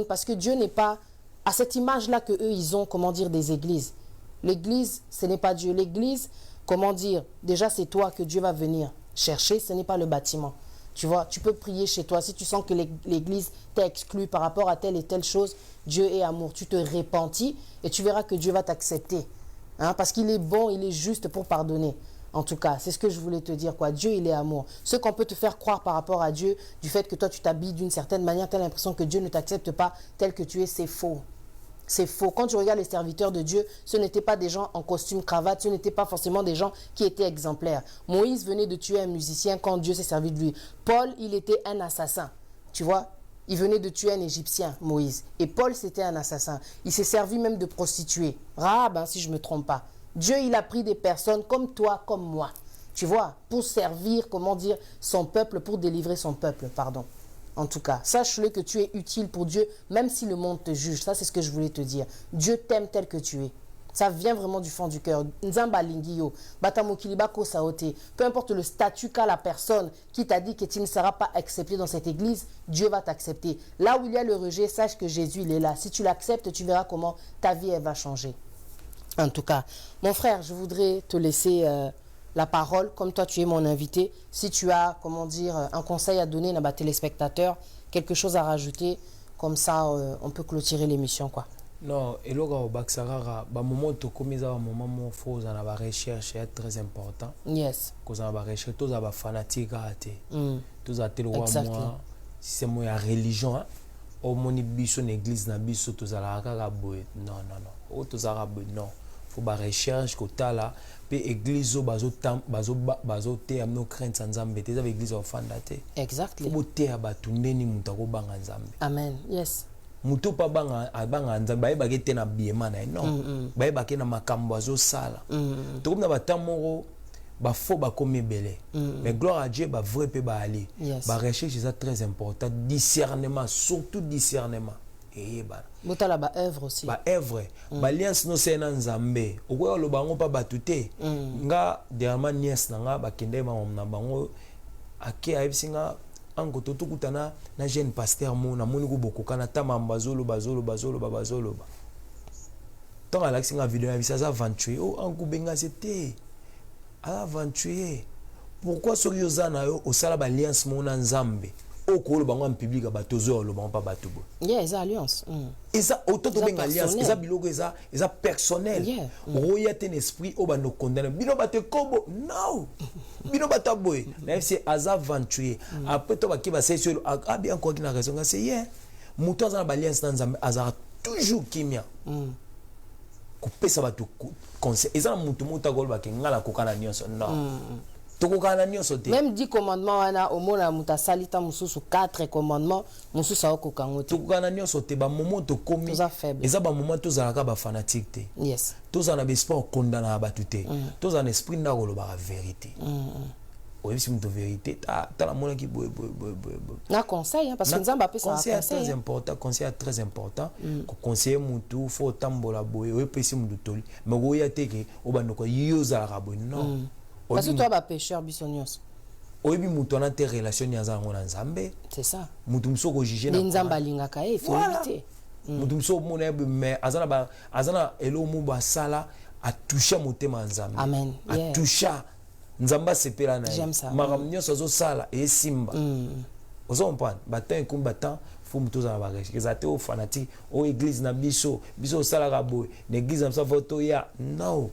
parce que Dieu n'est pas à cette image-là que eux ils ont, comment dire, des églises. L'église, ce n'est pas Dieu, l'église, comment dire, déjà c'est toi que Dieu va venir chercher, ce n'est pas le bâtiment. Tu vois, tu peux prier chez toi. Si tu sens que l'église t'a exclu par rapport à telle et telle chose, Dieu est amour. Tu te repentis et tu verras que Dieu va t'accepter. Hein, parce qu'il est bon, il est juste pour pardonner. En tout cas, c'est ce que je voulais te dire, quoi. Dieu, il est amour. Ce qu'on peut te faire croire par rapport à Dieu, du fait que toi, tu t'habilles d'une certaine manière, tu as l'impression que Dieu ne t'accepte pas tel que tu es, c'est faux. C'est faux. Quand tu regardes les serviteurs de Dieu, ce n'étaient pas des gens en costume cravate, ce n'étaient pas forcément des gens qui étaient exemplaires. Moïse venait de tuer un musicien quand Dieu s'est servi de lui. Paul, il était un assassin. Tu vois, il venait de tuer un Égyptien, Moïse. Et Paul, c'était un assassin. Il s'est servi même de prostituées. Rahab, hein, si je ne me trompe pas. Dieu, il a pris des personnes comme toi, comme moi. Tu vois, pour servir, comment dire, son peuple, pour délivrer son peuple, pardon. En tout cas, sache-le que tu es utile pour Dieu, même si le monde te juge. Ça, c'est ce que je voulais te dire. Dieu t'aime tel que tu es. Ça vient vraiment du fond du cœur. Nzamba lingio, batamokilibako saote. Peu importe le statut qu'a la personne qui t'a dit que tu ne seras pas accepté dans cette église, Dieu va t'accepter. Là où il y a le rejet, sache que Jésus, il est là. Si tu l'acceptes, tu verras comment ta vie, elle va changer. En tout cas, mon frère, je voudrais te laisser la parole, comme toi tu es mon invité. Si tu as, comment dire, un conseil à donner à nos téléspectateurs, quelque chose à rajouter, comme ça on peut clôturer l'émission, quoi. Non, et là, au Baksarara, le moment où tu as un moment où il faut la recherche est très important. Yes. Parce que la recherche, tous les fanatiques, tous les moi, si c'est moi religion, au moni biso l'église na biso tous la boy. Non, non, non. Tous la boy, non. Faut la recherche que tu as là, puis l'église bazo te amno crainte sans zambe, tu as l'église au fondate. Exactly. Faut te abatunde ni mutako banga zambe. Amen. Yes. Mutu pa banga nzambe baye bakete na biema na non baye bakena makambo azo sala to comme na batamoro ba faux ba comme belé mais gloire à Dieu ba vrai pe ba ali ba recherche c'est très important, discernement, surtout discernement et ba botala ba œuvre aussi ba œuvre ba alliance no c'est na nzambe okoya lo bango pa batute nga dernièrement nièce na nga bakende na bango ake ayebisinga ango totokutana na jeune pasteur mona moni ko bokokana tama bazolo tant à l'action vidéo na bisa aventure oh ango benga c'était aventure pourquoi soriozana yo osala ba alliance mona nzambe okolo bango en public batozo lo bango pa batubo yes alliance eza auto to benga alliance eza biloko eza personnel roya ten esprit o ba no condamner bino bate kobo no bino bataboy na c'est aventure après to ba ki ba sesio a bien quoi qui na raison c'est hier muto za ba alliance na nzambe azara toujours kimia ko pesa ba to conseil eza muto muta gol ba ke ngala ko kana nyonso non. Même 10 commandements, on a au moins la salita mususu 4 commandements, mususu a kokango. Tukana nyonso te ba moment to komi. Toza faible. Eza ba moment to zalaka ba fanatique te. Yes. Toza na espoir condamna ba tuté. Toza na esprit na ko ba vérité. Oui, c'est une vérité. Ta la mona qui boy. Na conseil parce que nzamba pe ça conseil très important, conseil très important. Conseiller mutu faut tambola boy, oui pesi mutu toli. Mais go ya teke o ba noko yoza la boy non. Parce que toi, tu es pécheur, bisonios. Oui, mais tu as des relations avec Nzambe. C'est ça. Tu as juger les Nzamba lingaka, il faut éviter. Mais Azana elo muba sala a touché mon thème Nzambe. Amen. A touché Nzamba sepela na. J'aime ça. Maramnyo sozo sala et simba. Ozo comprendre. Batan comme batan. Faut muto za ba reche. Ezate au fanatique, au église na biso sala rabo. L'église na sa photo ya. Non.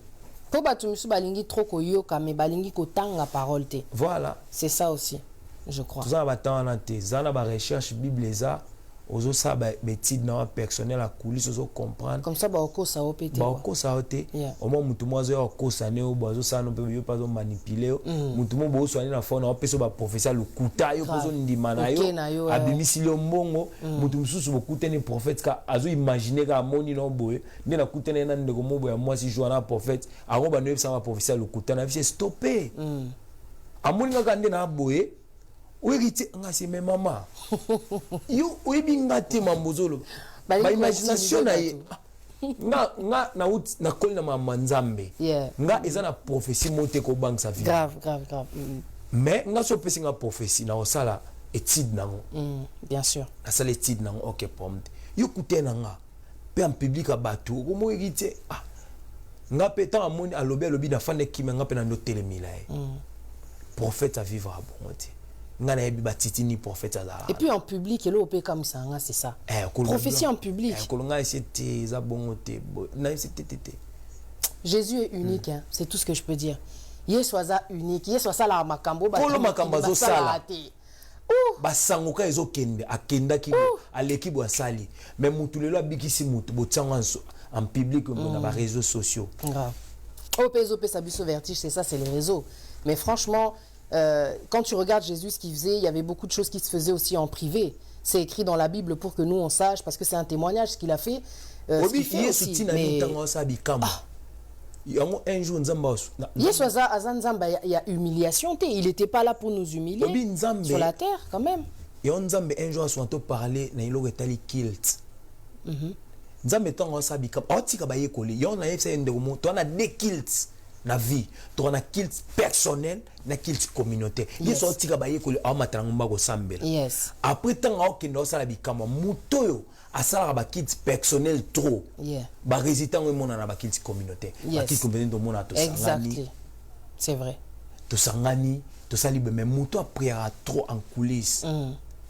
Pour batumusu balingi trop koyoka mais balingi kotanga parole te. Voilà. C'est ça aussi, je crois. Tout ça va t'en te. Zana ba recherche Bible za. Ozo sa ba étude na personnel à coulisses ozo comprendre. Comme ça ba okosa opete. Ba okosa ote. Au moins mutu mo zo okosa ne o bazo sa no pe yo pas manipuler. Mutu mo bo so ani na fona o peso ba professeur le kuta yo pozo ndima na yo. Abimisi le mbongo. Mutu mususu bo kutene prophète ka azo imaginer ka moni no boye. Ne na kutene na ndeko mo boya moi si joue na prophète. Aro ba no sa ba professeur le kuta na vie stopper. Amoni nga kande na boye. Oui, c'est mes maman. Yo, oui, bingate mambozolo. Ba imagination na ye. Na koli na manzambe. Nga eza na prophétie monte ko bank sa vie. Grave. Mais nga so pesi nga prophétie na osala étude nango. Bien sûr. Na sala étude nango OK pomte. Yo kuté na nga. Pe en public a batu. Ko mo hérité. Nga pe tant amoni alobi na fane ki nga pe na no telemila. Prophète à vivre à bonté. Et puis en public, comme ça, c'est ça. Prophétie en public. Jésus est unique, hein, c'est tout ce que je peux dire. Yesoisa unique, Yesoisa la makambo ba basangoka ezokende akenda ki aleki bo asali mais mutulelo abikisi mutu botsanga en public na ba réseaux sociaux. OP Sabiso Vertige, c'est ça, c'est les réseaux. Mais franchement, quand tu regardes Jésus, ce qu'il faisait, il y avait beaucoup de choses qui se faisaient aussi en privé. C'est écrit dans la Bible pour que nous on sache, parce que c'est un témoignage ce qu'il a fait. Ce qu'il fait aussi. Mais... il y a humiliation. Il n'était pas là pour nous humilier sur la terre quand même. Et on un jour soit parler na ilo etali kilt. Nzambe tango sabi kam otika ba yekoli. Yo na yefse ndeko mo to na de kilts. Na vie, tu as un kilt personnel, un kilt communautaire. Yes. Yes. Après, tu as un mutoyo, a ça ba kilt personnel trop. Ba résident au monde na ba kilt communautaire. Exactly. C'est vrai. to sangani to salibe mais muto a prière trop en coulisses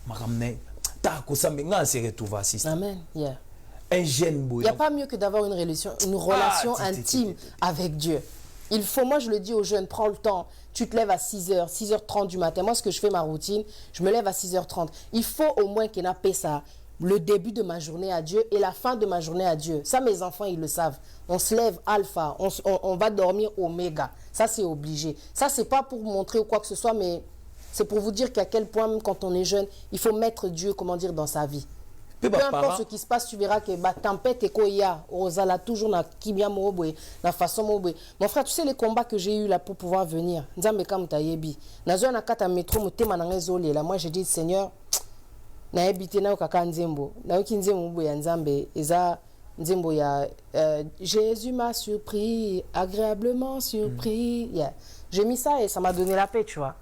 makamne ta ko sambe nga se retrouver assistant amen yeah un jeune boy il y a pas mieux que d'avoir une relation intime avec Dieu. Il faut, moi je le dis aux jeunes, prends le temps, tu te lèves à 6h, 6h30 du matin. Moi ce que je fais ma routine, je me lève à 6h30. Il faut au moins qu'il n'appelle ça le début de ma journée à Dieu et la fin de ma journée à Dieu. Ça mes enfants ils le savent. On se lève alpha, on va dormir oméga. Ça c'est obligé. Ça c'est pas pour montrer ou quoi que ce soit, mais c'est pour vous dire qu'à quel point même quand on est jeune, il faut mettre Dieu, comment dire, dans sa vie. Peu importe ce qui se passe, tu verras que la tempête est koya, Rosala toujours na kibia moboé, na façon moboé. Mon frère, tu sais les combats que j'ai eu là pour pouvoir venir. Nzambe kam tayebi. Na zo na kata métro motema na ngezoli là. Moi j'ai dit Seigneur, na ebité na kaka nzembo. Na oki nzembo moboé ya Nzambe eza nzembo ya Jésus m'a surpris, agréablement surpris. Yeah. J'ai mis ça et ça m'a donné la paix, tu vois.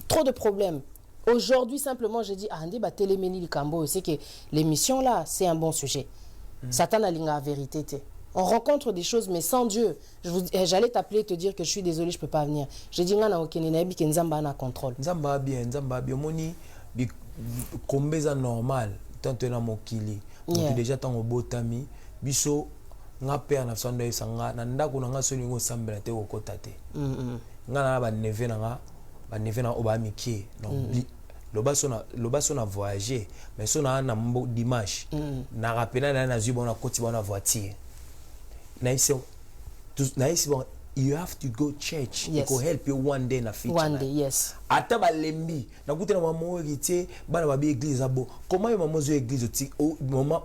Trop de problèmes. Aujourd'hui, simplement, j'ai dit, Andi, bah, téléménie le Cambo, c'est que l'émission là, c'est un bon sujet. Satan a la vérité. On rencontre des choses, mais sans Dieu. J'allais t'appeler et te dire que je suis désolé, je ne peux pas venir. J'ai dit, Ngana Okeninabi, que Nzamba a contrôle. Nzamba bien, Moni, combien normal, tant que na mokili. Déjà, tant au botami, biso, nga père na sonde sanga, nanda ko nga soli ngo sambela te okotate. Ngana ba neve na obamiki. Non. Loba son a voyagé mais son a un dimanche na rappela na zuba na koti na voiture na ici bon you have to go church. Yes. It will help you one day na future. One day, yes. Ata balembi na kutena mama héritier bana babi église abo comment yo mama zo église otiki mama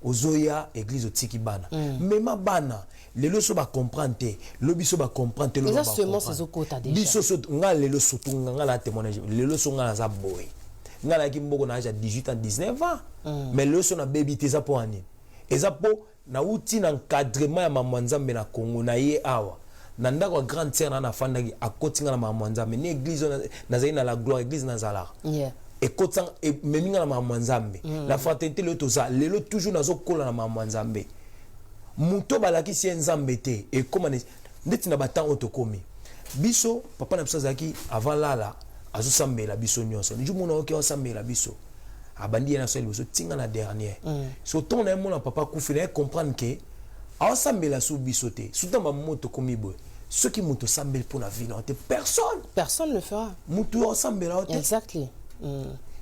ozoya église otiki bana mema bana lelo so ba comprendre lobi so ba comprendre lo ba seulement ces okota déjà biso so nga lelo so tunga la témoignage lelo so nga za boy nga la ki mboko na âge à 18 ans 19 ans mais lelo so na baby teza po ani ezapo na uti na encadrement ya mama Nzambe na Congo na ye awa nanda ko grande sœur na fandaki akotinga na mama Nzambe ni église na zaina la gloire église na zala yeah et kotsang et meminga na mama Nzambe la fraternité le toza lelo toujours na zo kola na mama Nzambe muto balaki si Nzambe te et comment ndeti na batang otokomi biso papa na biso zaki avant lala azo sambela biso nyonso nju mona oke o sambela biso abandi na so biso tinga na dernier so ton na mona papa kufina comprendre que a sambela sou biso te soutamba moto komi boy ceux qui muto sambel pour la ville on te personne le fera muto o sambela te exactly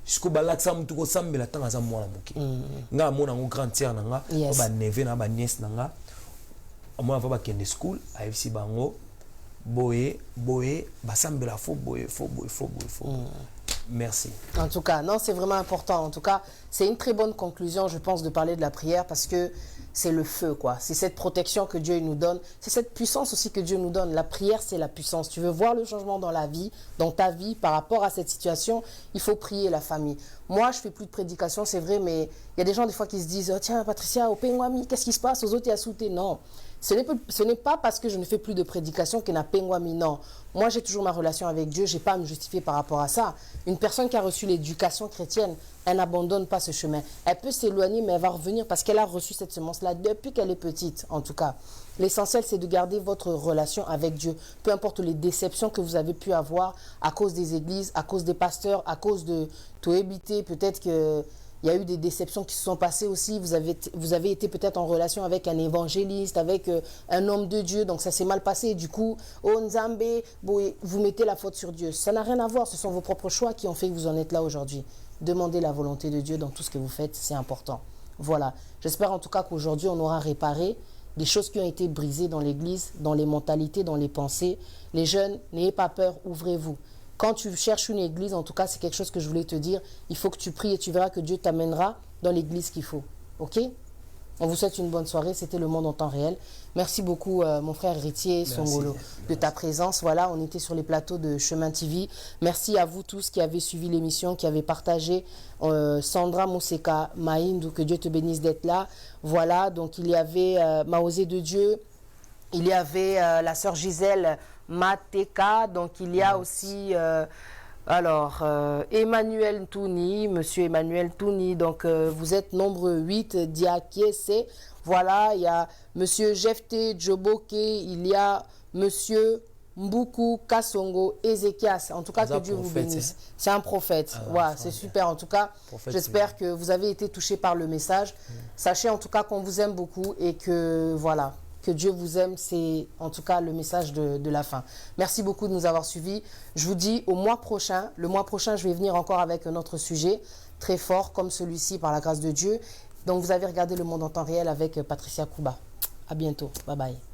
jusqu'au balaksa muto ko sambela tanga za mwana muki nga mona ngo grand sœur na nga ba neve na ba nièce na nga moi va ba kende school a fc bango boye basambela fo boye. Merci. En tout cas, non, c'est vraiment important. En tout cas, c'est une très bonne conclusion, je pense, de parler de la prière parce que c'est le feu, quoi. C'est cette protection que Dieu nous donne. C'est cette puissance aussi que Dieu nous donne. La prière, c'est la puissance. Tu veux voir le changement dans la vie, dans ta vie, par rapport à cette situation, il faut prier la famille. Moi, je fais plus de prédication, c'est vrai, mais il y a des gens des fois qui se disent, oh, tiens, Patricia, au Pengwami, qu'est-ce qui se passe aux autres et à Souté? Non. Ce n'est pas parce que je ne fais plus de prédication qu'il n'a Pengwami, non. Moi, j'ai toujours ma relation avec Dieu, je n'ai pas à me justifier par rapport à ça. Une personne qui a reçu l'éducation chrétienne, elle n'abandonne pas ce chemin. Elle peut s'éloigner, mais elle va revenir parce qu'elle a reçu cette semence-là depuis qu'elle est petite, en tout cas. L'essentiel, c'est de garder votre relation avec Dieu. Peu importe les déceptions que vous avez pu avoir à cause des églises, à cause des pasteurs, à cause de tout habiter, peut-être que... Il y a eu des déceptions qui se sont passées aussi. Vous avez été peut-être en relation avec un évangéliste, avec un homme de Dieu. Donc ça s'est mal passé. Du coup, oh Nzambe, vous mettez la faute sur Dieu. Ça n'a rien à voir. Ce sont vos propres choix qui ont fait que vous en êtes là aujourd'hui. Demandez la volonté de Dieu dans tout ce que vous faites. C'est important. Voilà. J'espère en tout cas qu'aujourd'hui, on aura réparé des choses qui ont été brisées dans l'église, dans les mentalités, dans les pensées. Les jeunes, n'ayez pas peur. Ouvrez-vous. Quand tu cherches une église, en tout cas, c'est quelque chose que je voulais te dire. Il faut que tu pries et tu verras que Dieu t'amènera dans l'église qu'il faut. OK? On vous souhaite une bonne soirée. C'était Le Monde en temps réel. Merci beaucoup, mon frère héritier Songolo, de ta présence. Voilà, on était sur les plateaux de Chemin TV. Merci à vous tous qui avez suivi l'émission, qui avez partagé. Sandra Mousseka Maïndou, que Dieu te bénisse d'être là. Voilà, donc il y avait Maosé de Dieu. Il y avait la sœur Gisèle Mateka, donc il y a aussi Emmanuel Touni, monsieur Emmanuel Touni, donc vous êtes nombre 8, Diakiese, voilà, il y a monsieur Jefté Djoboke, il y a monsieur Mbuku Kasongo Ezekias. En tout cas, que Dieu vous bénisse. C'est un prophète. Ouais, c'est super. En tout cas, j'espère que vous avez été touchés par le message. Sachez en tout cas qu'on vous aime beaucoup et que voilà, que Dieu vous aime, c'est en tout cas le message de la fin. Merci beaucoup de nous avoir suivis. Je vous dis au mois prochain. Le mois prochain, je vais venir encore avec un autre sujet très fort comme celui-ci par la grâce de Dieu. Donc, vous avez regardé Le Monde en temps réel avec Patricia Kouba. À bientôt. Bye bye.